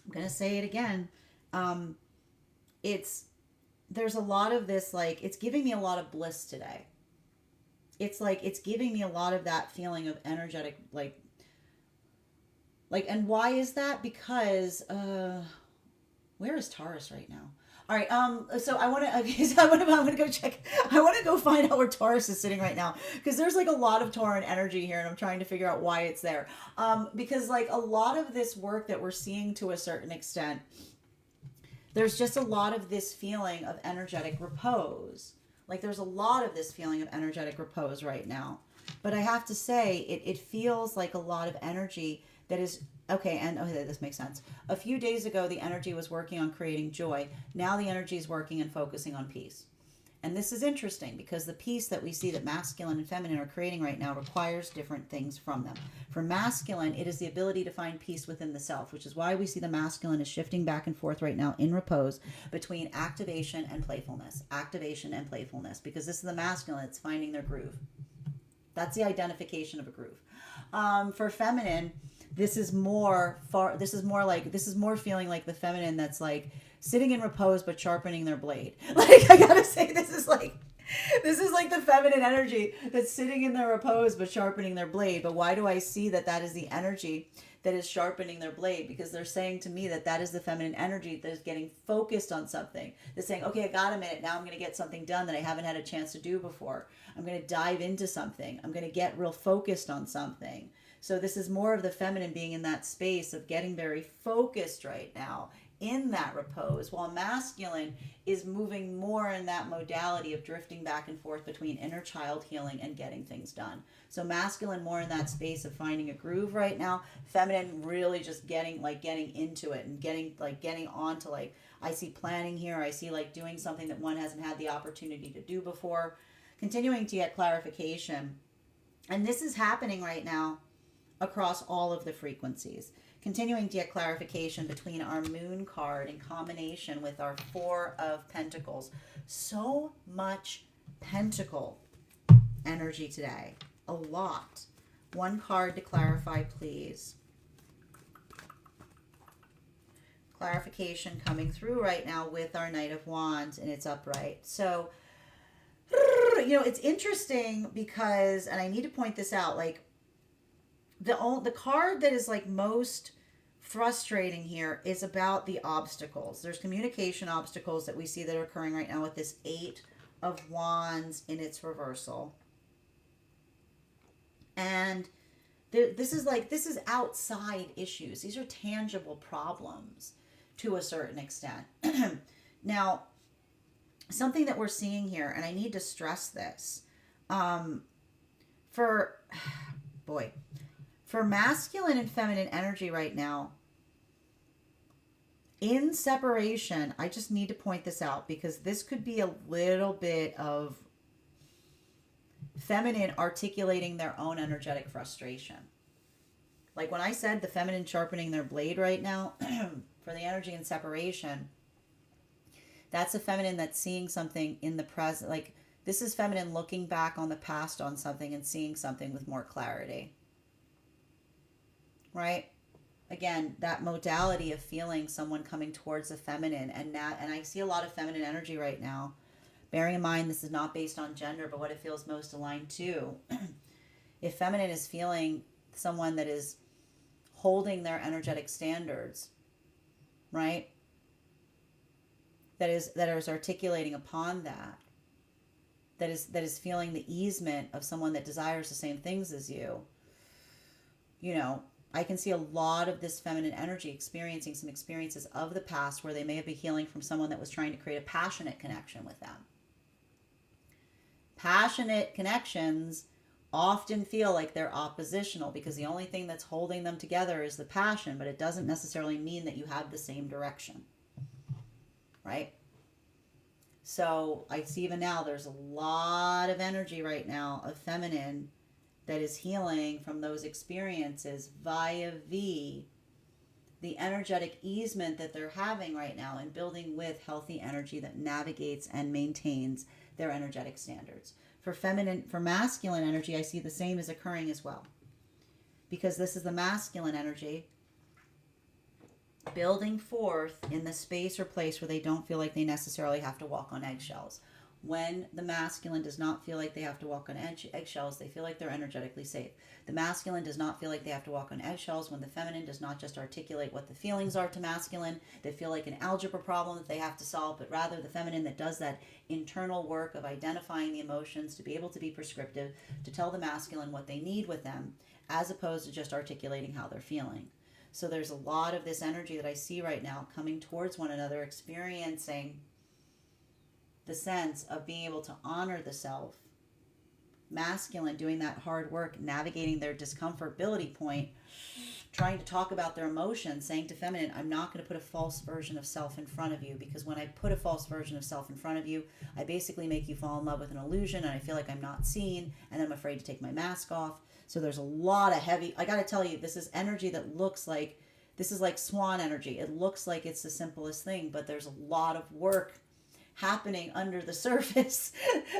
I'm going to say it again. There's a lot of this, like, it's giving me a lot of bliss today. It's like, it's giving me a lot of that feeling of energetic, like, and why is that? Because, where is Taurus right now? All right. So I'm going to go check. I want to go find out where Taurus is sitting right now, because there's like a lot of Tauran energy here and I'm trying to figure out why it's there. Because like a lot of this work that we're seeing to a certain extent, there's just a lot of this feeling of energetic repose. Like there's a lot of this feeling of energetic repose right now. But I have to say, it feels like a lot of energy that is, okay, and okay, this makes sense. A few days ago, the energy was working on creating joy. Now the energy is working and focusing on peace. And this is interesting because the peace that we see that masculine and feminine are creating right now requires different things from them. For masculine, it is the ability to find peace within the self, which is why we see the masculine is shifting back and forth right now in repose between activation and playfulness. Activation and playfulness, because this is the masculine that's finding their groove. That's the identification of a groove. For feminine, this is more feeling like the feminine that's like sitting in repose but sharpening their blade. Like I gotta say, this is like the feminine energy that's sitting in their repose but sharpening their blade. But why do I see that is the energy that is sharpening their blade? Because they're saying to me that is the feminine energy that is getting focused on something. They're saying, okay, I got a minute. Now I'm going to get something done that I haven't had a chance to do before. I'm going to dive into something. I'm going to get real focused on something. So this is more of the feminine being in that space of getting very focused right now in that repose, while masculine is moving more in that modality of drifting back and forth between inner child healing and getting things done. So masculine more in that space of finding a groove right now. Feminine really just getting into it and getting onto, like, I see planning here. I see like doing something that one hasn't had the opportunity to do before. Continuing to get clarification. And this is happening right now across all of the frequencies. Continuing to get clarification between our Moon card in combination with our Four of Pentacles. So much Pentacle energy today. A lot. One card to clarify, please. Clarification coming through right now with our Knight of Wands and its upright. So, it's interesting because, and I need to point this out, like, the card that is like most frustrating here is about the obstacles. There's communication obstacles that we see that are occurring right now with this Eight of Wands in its reversal. And this is outside issues. These are tangible problems to a certain extent. Now, something that we're seeing here, and I need to stress this, for masculine and feminine energy right now, in separation, I just need to point this out because this could be a little bit of feminine articulating their own energetic frustration. Like when I said the feminine sharpening their blade right now, for the energy in separation, that's a feminine that's seeing something in the present. Like this is feminine looking back on the past on something and seeing something with more clarity. Right? Again, that modality of feeling someone coming towards the feminine, and I see a lot of feminine energy right now, Bearing in mind this is not based on gender, but what it feels most aligned to. If feminine is feeling someone that is holding their energetic standards, right? That is articulating upon that is feeling the easement of someone that desires the same things as you. You know, I can see a lot of this feminine energy experiencing some experiences of the past where they may have been healing from someone that was trying to create a passionate connection with them. Passionate connections often feel like they're oppositional because the only thing that's holding them together is the passion, but it doesn't necessarily mean that you have the same direction, right? So I see even now there's a lot of energy right now of feminine that is healing from those experiences via the energetic easement that they're having right now and building with healthy energy that navigates and maintains their energetic standards. For masculine energy, I see the same is occurring as well. Because this is the masculine energy building forth in the space or place where they don't feel like they necessarily have to walk on eggshells. When the masculine does not feel like they have to walk on eggshells, they feel like they're energetically safe. The masculine does not feel like they have to walk on eggshells when the feminine does not just articulate what the feelings are to masculine. They feel like an algebra problem that they have to solve, but rather the feminine that does that internal work of identifying the emotions to be able to be prescriptive, to tell the masculine what they need with them, as opposed to just articulating how they're feeling. So there's a lot of this energy that I see right now coming towards one another, experiencing the sense of being able to honor the self. Masculine doing that hard work, navigating their discomfortability point, trying to talk about their emotions, saying to feminine, I'm not going to put a false version of self in front of you, because when I put a false version of self in front of you, I basically make you fall in love with an illusion, and I feel like I'm not seen, and I'm afraid to take my mask off. So there's a lot of heavy, I got to tell you, this is energy that looks like, this is like swan energy. It looks like it's the simplest thing, but there's a lot of work happening under the surface.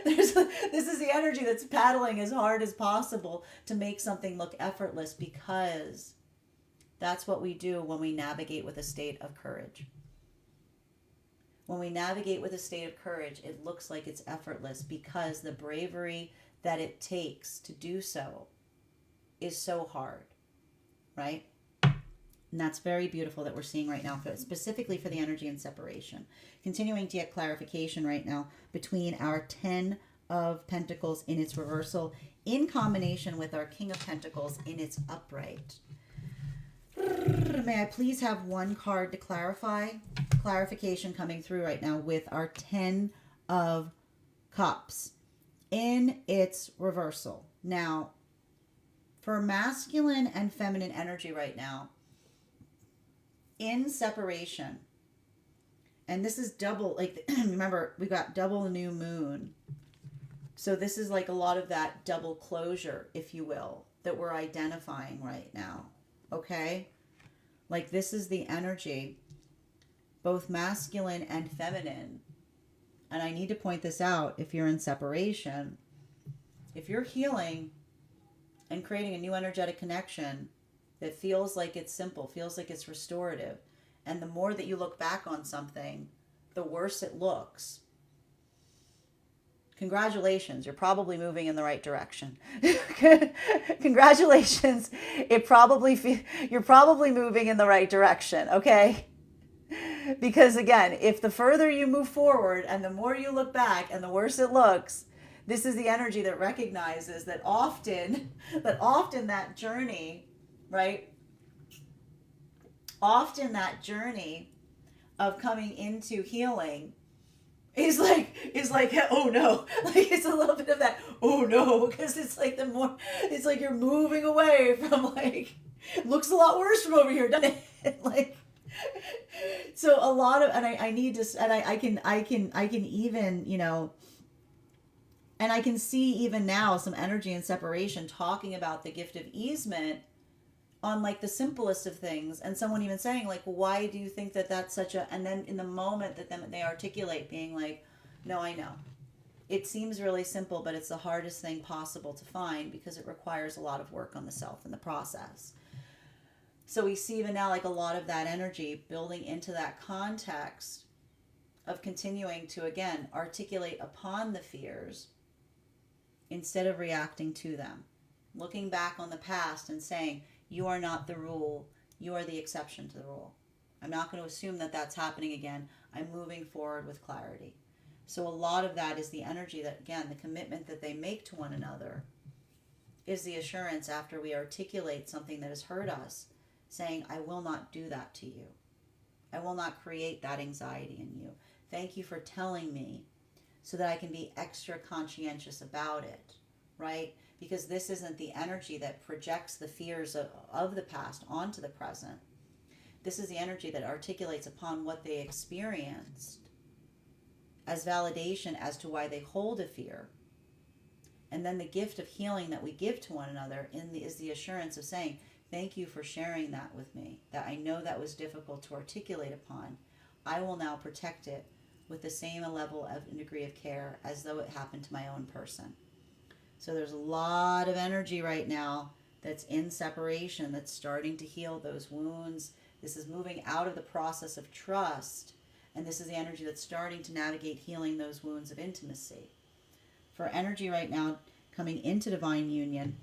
This is the energy that's paddling as hard as possible to make something look effortless, because that's what we do when we navigate with a state of courage. When we navigate with a state of courage, it looks like it's effortless because the bravery that it takes to do so is so hard, right? And that's very beautiful that we're seeing right now, specifically for the energy and separation. Continuing to get clarification right now between our 10 of Pentacles in its reversal in combination with our King of Pentacles in its upright. May I please have one card to clarify? Clarification coming through right now with our 10 of Cups in its reversal. Now, for masculine and feminine energy right now, in separation, and this is double, like, remember, we got double new moon. So this is like a lot of that double closure, if you will, that we're identifying right now. Okay? Like, this is the energy, both masculine and feminine. And I need to point this out if you're in separation. If you're healing and creating a new energetic connection that feels like it's simple, feels like it's restorative, and the more that you look back on something, the worse it looks. Congratulations, you're probably moving in the right direction. Congratulations, you're probably moving in the right direction, okay? Because again, if the further you move forward and the more you look back and the worse it looks, this is the energy that recognizes that often that journey, right? Often that journey of coming into healing is like, oh no, like it's a little bit of that, oh no, because it's like it's like you're moving away from, like, it looks a lot worse from over here, doesn't it? Like, so a lot of, and I need to, and I can even, you know, and I can see even now some energy and separation talking about the gift of easement on, like, the simplest of things, and someone even saying, like, well, why do you think that that's such a, and then in the moment that they articulate being like, no, I know it seems really simple, but it's the hardest thing possible to find because it requires a lot of work on the self in the process. So we see even now, like, a lot of that energy building into that context of continuing to, again, articulate upon the fears instead of reacting to them. Looking back on the past and saying, you are not the rule, you are the exception to the rule. I'm not going to assume that that's happening again. I'm moving forward with clarity. So a lot of that is the energy that, again, the commitment that they make to one another is the assurance after we articulate something that has hurt us, saying, I will not do that to you. I will not create that anxiety in you. Thank you for telling me so that I can be extra conscientious about it, right? Because this isn't the energy that projects the fears of the past onto the present. This is the energy that articulates upon what they experienced as validation as to why they hold a fear. And then the gift of healing that we give to one another is the assurance of saying, thank you for sharing that with me, that I know that was difficult to articulate upon. I will now protect it with the same level of degree of care as though it happened to my own person. So there's a lot of energy right now that's in separation, that's starting to heal those wounds. This is moving out of the process of trust, and this is the energy that's starting to navigate healing those wounds of intimacy. For energy right now coming into divine union,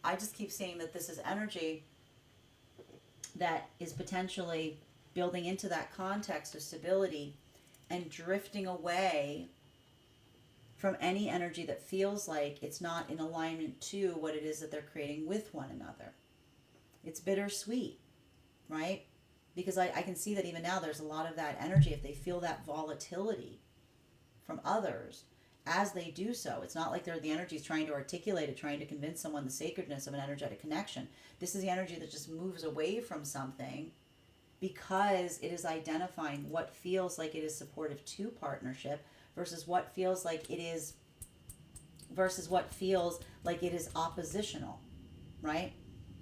I just keep seeing that this is energy that is potentially building into that context of stability and drifting away from any energy that feels like it's not in alignment to what it is that they're creating with one another. It's bittersweet, right? Because I can see that even now there's a lot of that energy. If they feel that volatility from others as they do so, it's not like the energy is trying to articulate it, trying to convince someone the sacredness of an energetic connection. This is the energy that just moves away from something because it is identifying what feels like it is supportive to partnership versus what feels like it is oppositional, right?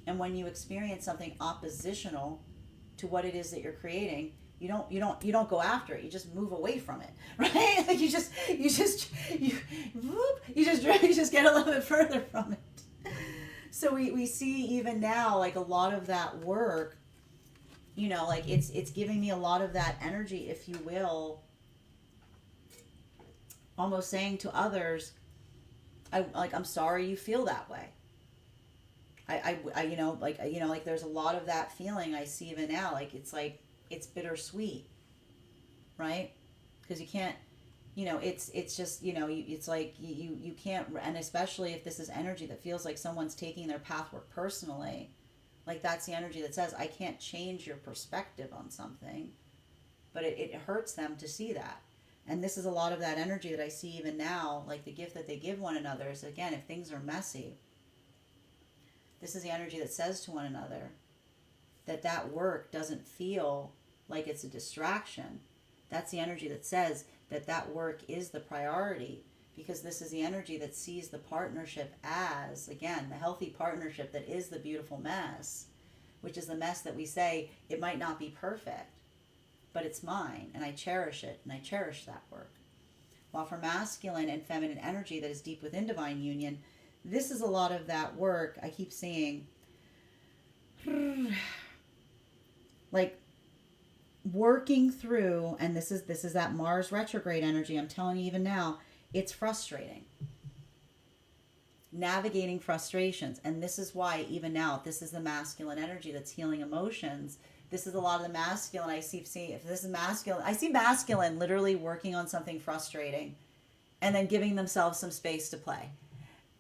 And when you experience something oppositional to what it is that you're creating, you don't go after it. You just move away from it, right? Like you just get a little bit further from it. So we see even now, like a lot of that work, like it's giving me a lot of that energy, if you will, almost saying to others, I'm sorry you feel that way. Like there's a lot of that feeling I see even now. Like it's bittersweet, right? Because you can't, it's just, it's like you can't, and especially if this is energy that feels like someone's taking their path work personally, like that's the energy that says, I can't change your perspective on something, but it hurts them to see that. And this is a lot of that energy that I see even now, like the gift that they give one another is, again, if things are messy, this is the energy that says to one another that work doesn't feel like it's a distraction. That's the energy that says that work is the priority, because this is the energy that sees the partnership as, again, the healthy partnership that is the beautiful mess, which is the mess that we say, it might not be perfect, but it's mine, and I cherish it, and I cherish that work. While for masculine and feminine energy that is deep within divine union, this is a lot of that work. I keep seeing, like, working through, and this is that Mars retrograde energy. I'm telling you even now, it's frustrating. Navigating frustrations. And this is why even now, if this is the masculine energy that's healing emotions, this is a lot of the masculine I see. If this is masculine, I see masculine literally working on something frustrating and then giving themselves some space to play.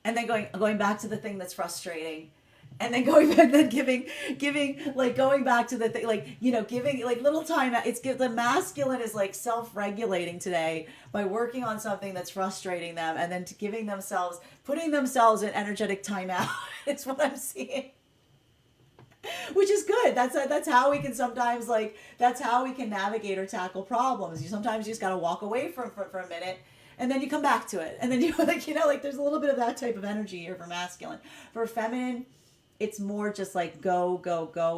And then going back to the thing that's frustrating. And then going back, then giving, like going back to the thing, like, giving like little time. The masculine is like self-regulating today by working on something that's frustrating them, and then putting themselves in energetic timeout. It's what I'm seeing, which is good. That's how we can sometimes that's how we can navigate or tackle problems. Sometimes you just got to walk away for a minute. And then you come back to it. And then there's a little bit of that type of energy here for masculine. For feminine, it's more just like go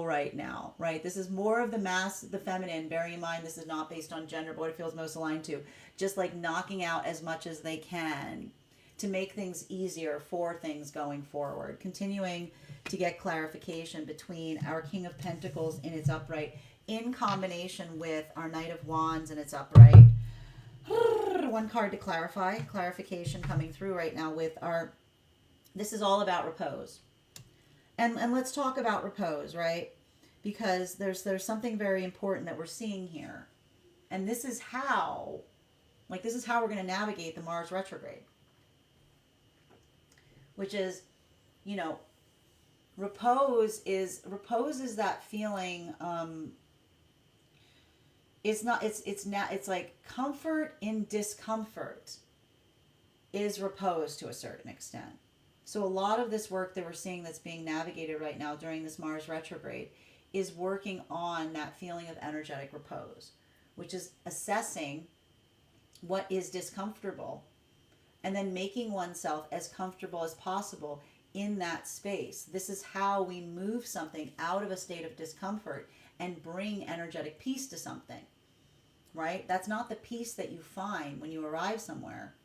right now, right? This is more of the feminine, bearing in mind this is not based on gender, but what it feels most aligned to. Just like knocking out as much as they can to make things easier for things going forward. Continuing to get clarification between our King of Pentacles in its upright in combination with our Knight of Wands in its upright. One card to clarify. Clarification coming through right now with our... This is all about repose. And let's talk about repose, right? Because there's something very important that we're seeing here. And this is how we're going to navigate the Mars retrograde. Which is, you know, repose is that feeling, it's like comfort in discomfort is repose to a certain extent. So a lot of this work that we're seeing that's being navigated right now during this Mars retrograde is working on that feeling of energetic repose, which is assessing what is discomfortable and then making oneself as comfortable as possible in that space. This is how we move something out of a state of discomfort and bring energetic peace to something, right? That's not the peace that you find when you arrive somewhere.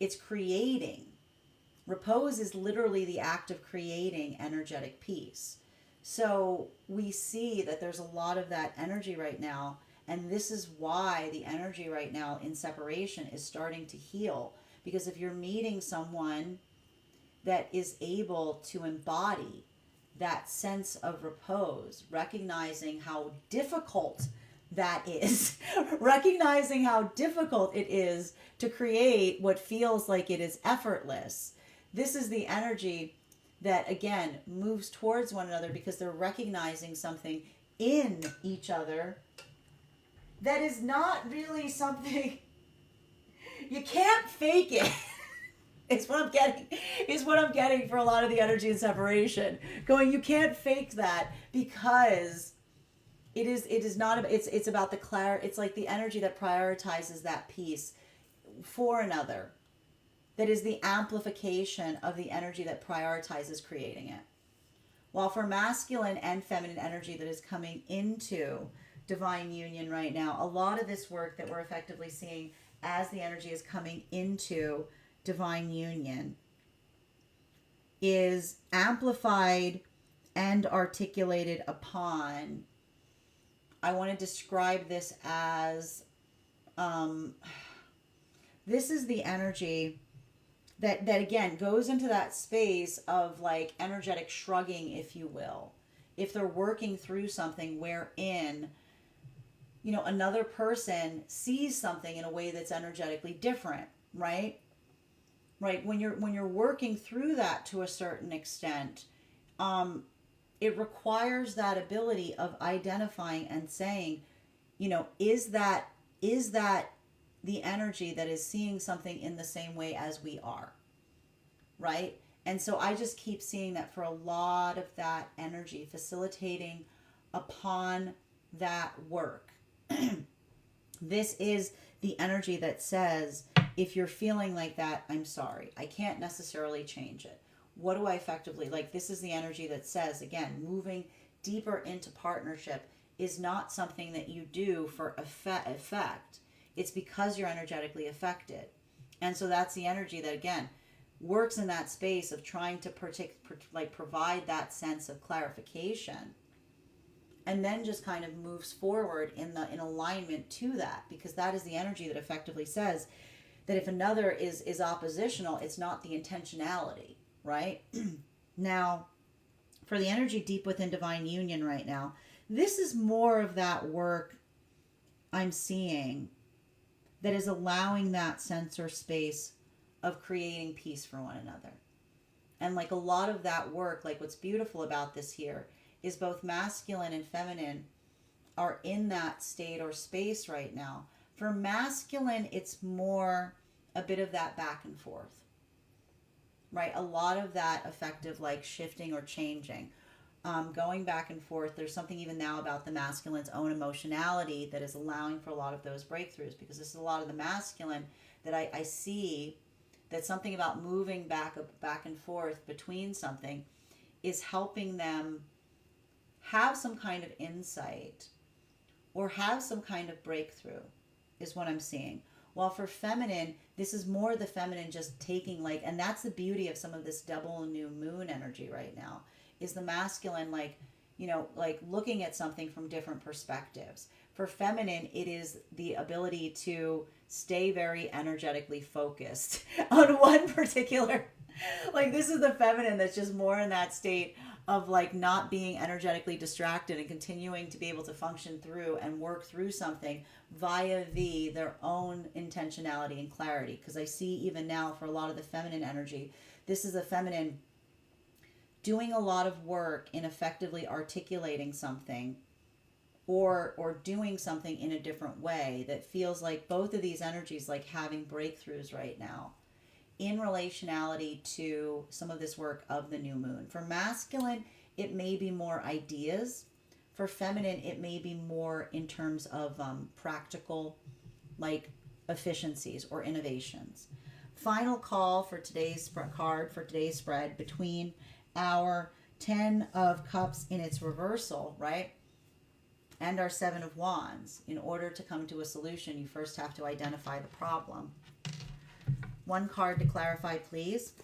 It's creating. Repose is literally the act of creating energetic peace. So we see that there's a lot of that energy right now, and this is why the energy right now in separation is starting to heal. Because if you're meeting someone that is able to embody that sense of repose, recognizing how difficult that is, recognizing how difficult it is to create what feels like it is effortless. This is the energy that, again, moves towards one another because they're recognizing something in each other that is not really something... You can't fake it. It's what I'm getting for a lot of the energy and separation. Going, you can't fake that because it is not, it's about the it's like the energy that prioritizes that peace for another. That is the amplification of the energy that prioritizes creating it. While for masculine and feminine energy that is coming into divine union right now, a lot of this work that we're effectively seeing as the energy is coming into divine union is amplified and articulated upon. I want to describe this as this is the energy that again goes into that space of like energetic shrugging, if you will. If they're working through something wherein, you know, another person sees something in a way that's energetically different, right? Right. When you're working through that to a certain extent, it requires that ability of identifying and saying, you know, is that the energy that is seeing something in the same way as we are, right? And so I just keep seeing that for a lot of that energy, facilitating upon that work. This is the energy that says, if you're feeling like that, I'm sorry. I can't necessarily change it. What do I effectively, like, this is the energy that says, again, moving deeper into partnership is not something that you do for effect. It's because you're energetically affected. And so that's the energy that, again, works in that space of trying to provide that sense of clarification. And then just kind of moves forward in alignment to that, because that is the energy that effectively says that if another is oppositional, it's not the intentionality, right? Now, for the energy deep within divine union right now, this is more of that work I'm seeing that is allowing that sense or space of creating peace for one another. And like a lot of that work, like what's beautiful about this here is both masculine and feminine are in that state or space right now. For masculine, it's more a bit of that back and forth, right? A lot of that effective like shifting or changing, going back and forth. There's something even now about the masculine's own emotionality that is allowing for a lot of those breakthroughs, because this is a lot of the masculine that I see, that something about moving back and forth between something is helping them have some kind of insight or have some kind of breakthrough, is what I'm seeing. While for feminine, this is more the feminine just taking like, and that's the beauty of some of this double new moon energy right now, is the masculine, like, you know, like looking at something from different perspectives. For feminine, it is the ability to stay very energetically focused on one particular, like this is the feminine that's just more in that state of like not being energetically distracted and continuing to be able to function through and work through something via their own intentionality and clarity. Because I see even now for a lot of the feminine energy, this is a feminine doing a lot of work in effectively articulating something or doing something in a different way that feels like both of these energies like having breakthroughs right now in relationality to some of this work of the new moon. For masculine, it may be more ideas. For feminine, it may be more in terms of practical, like efficiencies or innovations. Final call for today's card for today's spread between our 10 of Cups in its reversal, right? And our 7 of Wands. In order to come to a solution, you first have to identify the problem. One card to clarify, please.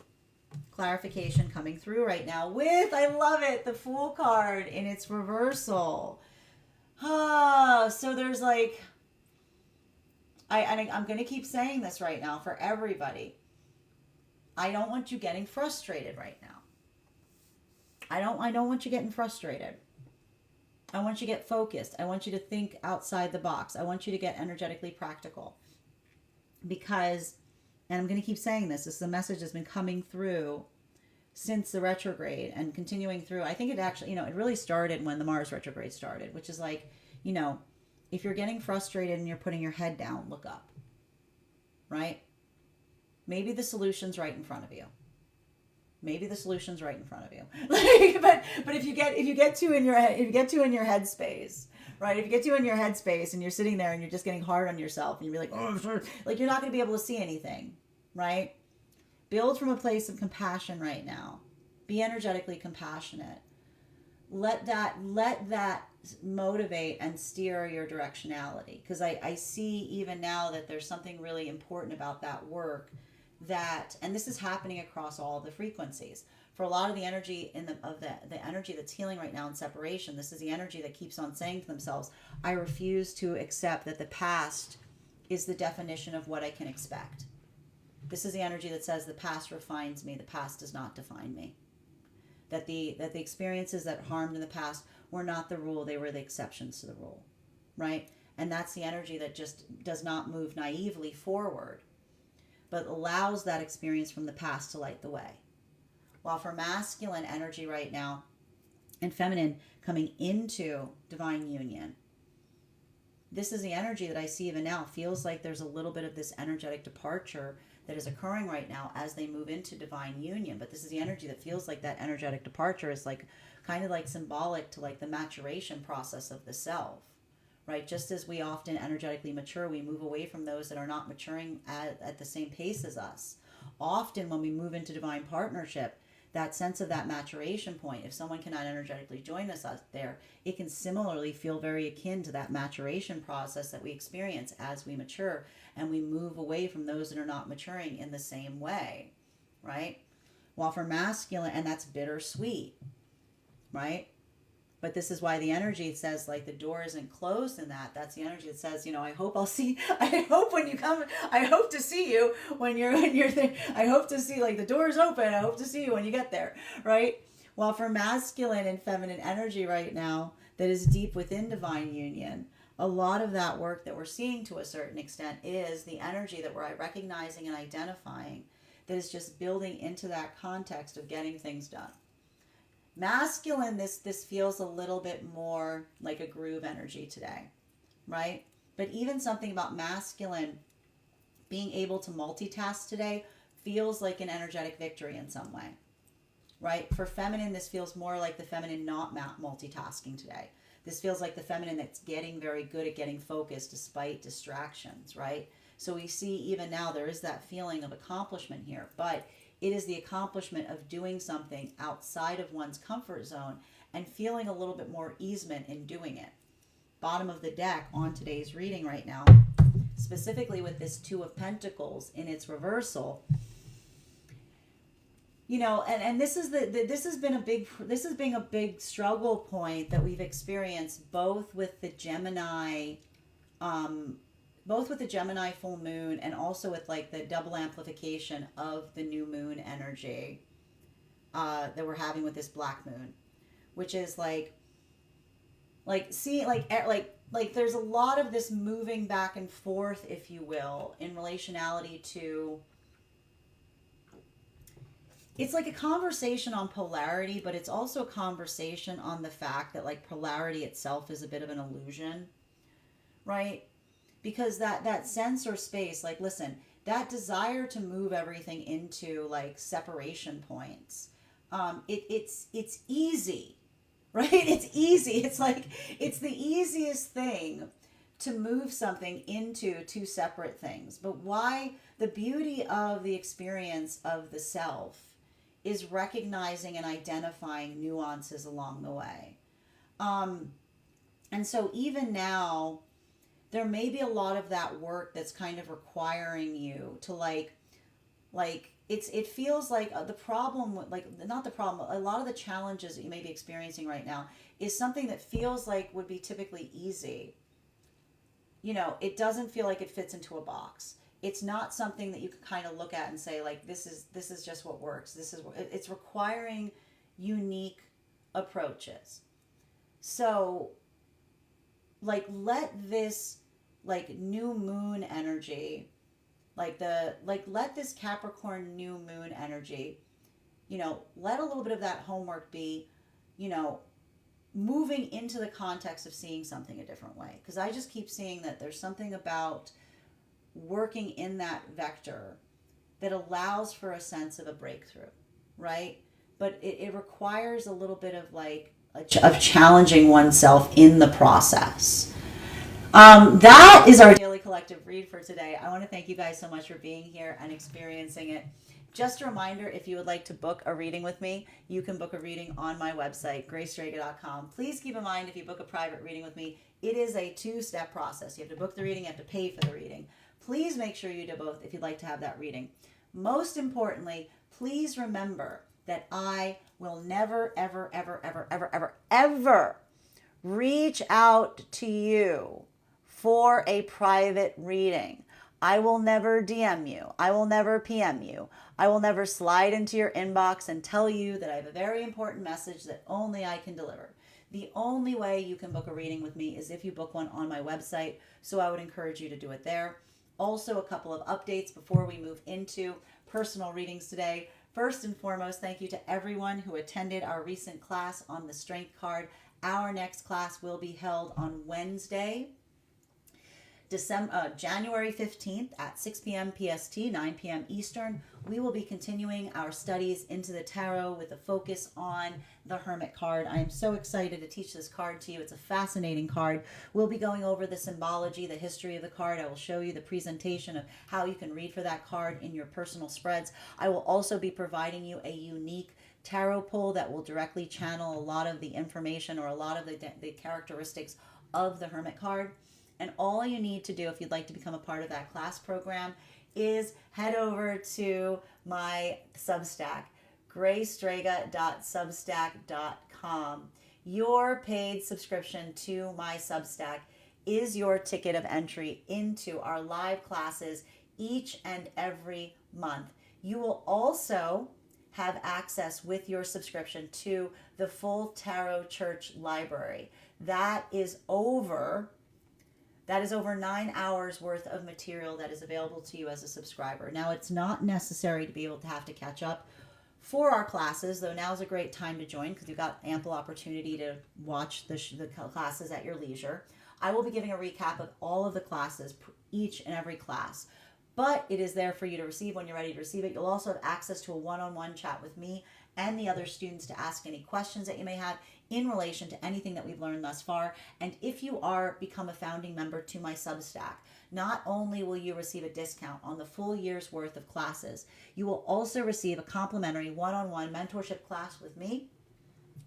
Clarification coming through right now with, I love it, the Fool card in its reversal. So there's like, I'm going to keep saying this right now for everybody. I don't want you getting frustrated right now. I don't want you getting frustrated. I want you to get focused. I want you to think outside the box. I want you to get energetically practical. Because, and I'm going to keep saying this is the message that's been coming through since the retrograde and continuing through. I think it actually, it really started when the Mars retrograde started, which is like, if you're getting frustrated and you're putting your head down, look up, right? Maybe the solution's right in front of you. Maybe the solution's right in front of you. but if you get too in your headspace, right? If you get too in your headspace and you're sitting there and you're just getting hard on yourself and you're like, oh, like you're not going to be able to see anything, right? Build from a place of compassion right now. Be energetically compassionate. Let that motivate and steer your directionality. Because I see even now that there's something really important about that work. And this is happening across all the frequencies. For a lot of the energy the energy that's healing right now in separation, this is the energy that keeps on saying to themselves, I refuse to accept that the past is the definition of what I can expect. This is the energy that says the past refines me, the past does not define me. That the experiences that harmed in the past were not the rule, they were the exceptions to the rule, right? And that's the energy that just does not move naively forward, but allows that experience from the past to light the way. While for masculine energy right now and feminine coming into divine union, this is the energy that I see even now. Feels like there's a little bit of this energetic departure that is occurring right now as they move into divine union. But this is the energy that feels like that energetic departure is like kind of like symbolic to like the maturation process of the self. Right? Just as we often energetically mature, we move away from those that are not maturing at the same pace as us. Often when we move into divine partnership, that sense of that maturation point, if someone cannot energetically join us out there, it can similarly feel very akin to that maturation process that we experience as we mature and we move away from those that are not maturing in the same way, right? While for masculine, and that's bittersweet, right? But this is why the energy says like the door isn't closed in that. That's the energy that says, I hope when you come, I hope to see you when you're there. I hope to see like the door's open. I hope to see you when you get there, right? While for masculine and feminine energy right now that is deep within divine union, a lot of that work that we're seeing to a certain extent is the energy that we're recognizing and identifying that is just building into that context of getting things done. Masculine, this feels a little bit more like a groove energy today, right? But even something about masculine being able to multitask today feels like an energetic victory in some way, right? For feminine, this feels more like the feminine not multitasking today. This feels like the feminine that's getting very good at getting focused despite distractions, right? So we see even now there is that feeling of accomplishment here, but it is the accomplishment of doing something outside of one's comfort zone and feeling a little bit more easement in doing it. Bottom of the deck on today's reading right now specifically with this Two of Pentacles in its reversal, you know, and this is this has been a big struggle point that we've experienced both with the Gemini, full moon, and also with like the double amplification of the new moon energy that we're having with this black moon, which is like see like there's a lot of this moving back and forth, if you will, in relationality to, it's like a conversation on polarity, but it's also a conversation on the fact that like polarity itself is a bit of an illusion, right? Because that sense or space, like, listen, that desire to move everything into like separation points, it's easy, right? It's easy. It's like, it's the easiest thing to move something into two separate things. But why the beauty of the experience of the self is recognizing and identifying nuances along the way. And so even now, there may be a lot of that work that's kind of requiring you to like it feels like the problem, like not the problem, a lot of the challenges that you may be experiencing right now is something that feels like would be typically easy. You know, it doesn't feel like it fits into a box. It's not something that you can kind of look at and say like, this is just what works. It's requiring unique approaches. So like, let this like new moon energy, let this Capricorn new moon energy, you know, let a little bit of that homework be, you know, moving into the context of seeing something a different way. Because I just keep seeing that there's something about working in that vector that allows for a sense of a breakthrough, right? But it requires a little bit of like of challenging oneself in the process. That is our daily collective read for today. I want to thank you guys so much for being here and experiencing it. Just a reminder, if you would like to book a reading with me, you can book a reading on my website, gracestrega.com. Please keep in mind, if you book a private reading with me, it is a two-step process. You have to book the reading, you have to pay for the reading. Please make sure you do both if you'd like to have that reading. Most importantly, please remember that I will never, ever, ever, ever, ever, ever, ever reach out to you for a private reading. I will never DM you. I will never PM you. I will never slide into your inbox and tell you that I have a very important message that only I can deliver. The only way you can book a reading with me is if you book one on my website, so I would encourage you to do it there. Also, a couple of updates before we move into personal readings today. First and foremost, thank you to everyone who attended our recent class on the Strength card. Our next class will be held on Wednesday, January 15th at 6 p.m. PST, 9 p.m. Eastern. We will be continuing our studies into the tarot with a focus on the Hermit card. I am so excited to teach this card to you. It's a fascinating card. We'll be going over the symbology, the history of the card. I will show you the presentation of how you can read for that card in your personal spreads. I will also be providing you a unique tarot pull that will directly channel a lot of the information or a lot of the characteristics of the Hermit card. And all you need to do if you'd like to become a part of that class program is head over to my Substack, graystrega.substack.com. Your paid subscription to my Substack is your ticket of entry into our live classes each and every month. You will also have access with your subscription to the full Tarot Church library. That is over 9 hours worth of material that is available to you as a subscriber. Now, it's not necessary to be able to have to catch up for our classes, though now is a great time to join because you've got ample opportunity to watch the classes at your leisure. I will be giving a recap of all of the classes, each and every class, but it is there for you to receive when you're ready to receive it. You'll also have access to a one-on-one chat with me and the other students to ask any questions that you may have in relation to anything that we've learned thus far. And if you become a founding member to my Substack, not only will you receive a discount on the full year's worth of classes, you will also receive a complimentary one-on-one mentorship class with me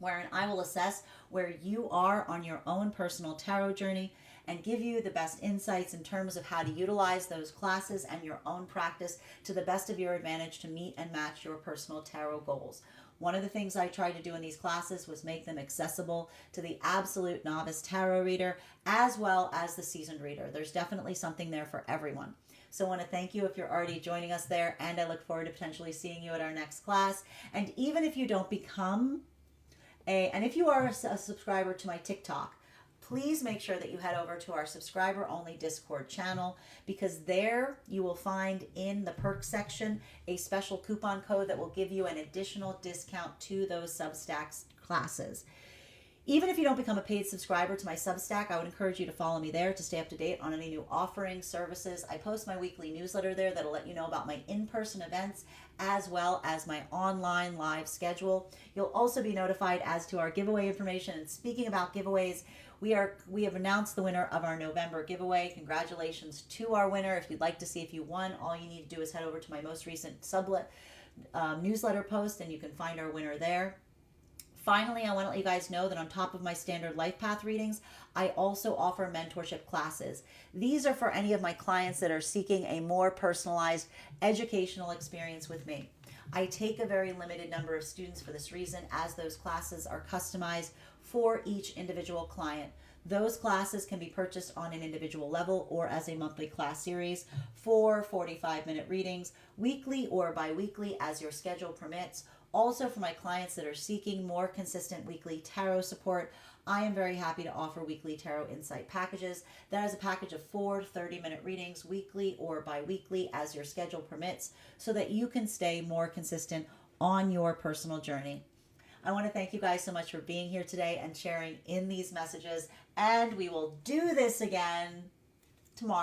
wherein I will assess where you are on your own personal tarot journey and give you the best insights in terms of how to utilize those classes and your own practice to the best of your advantage to meet and match your personal tarot goals. One of the things I tried to do in these classes was make them accessible to the absolute novice tarot reader as well as the seasoned reader. There's definitely something there for everyone. So I want to thank you if you're already joining us there, and I look forward to potentially seeing you at our next class. And even if you don't become and if you are a subscriber to my TikTok, please make sure that you head over to our subscriber only Discord channel, because there you will find in the perks section a special coupon code that will give you an additional discount to those Substack classes. Even if you don't become a paid subscriber to my Substack, I would encourage you to follow me there to stay up to date on any new offerings, services. I post my weekly newsletter there that'll let you know about my in-person events as well as my online live schedule. You'll also be notified as to our giveaway information. And speaking about giveaways, we have announced the winner of our November giveaway. Congratulations to our winner. If you'd like to see if you won, all you need to do is head over to my most recent newsletter post, and you can find our winner there. Finally, I want to let you guys know that on top of my standard life path readings, I also offer mentorship classes. These are for any of my clients that are seeking a more personalized educational experience with me. I take a very limited number of students for this reason, as those classes are customized for each individual client. Those classes can be purchased on an individual level or as a monthly class series for 45-minute readings, weekly or bi-weekly as your schedule permits. Also, for my clients that are seeking more consistent weekly tarot support, I am very happy to offer weekly tarot insight packages. That is a package of 4 30-minute readings weekly or bi-weekly as your schedule permits, so that you can stay more consistent on your personal journey. I want to thank you guys so much for being here today and sharing in these messages, and we will do this again tomorrow.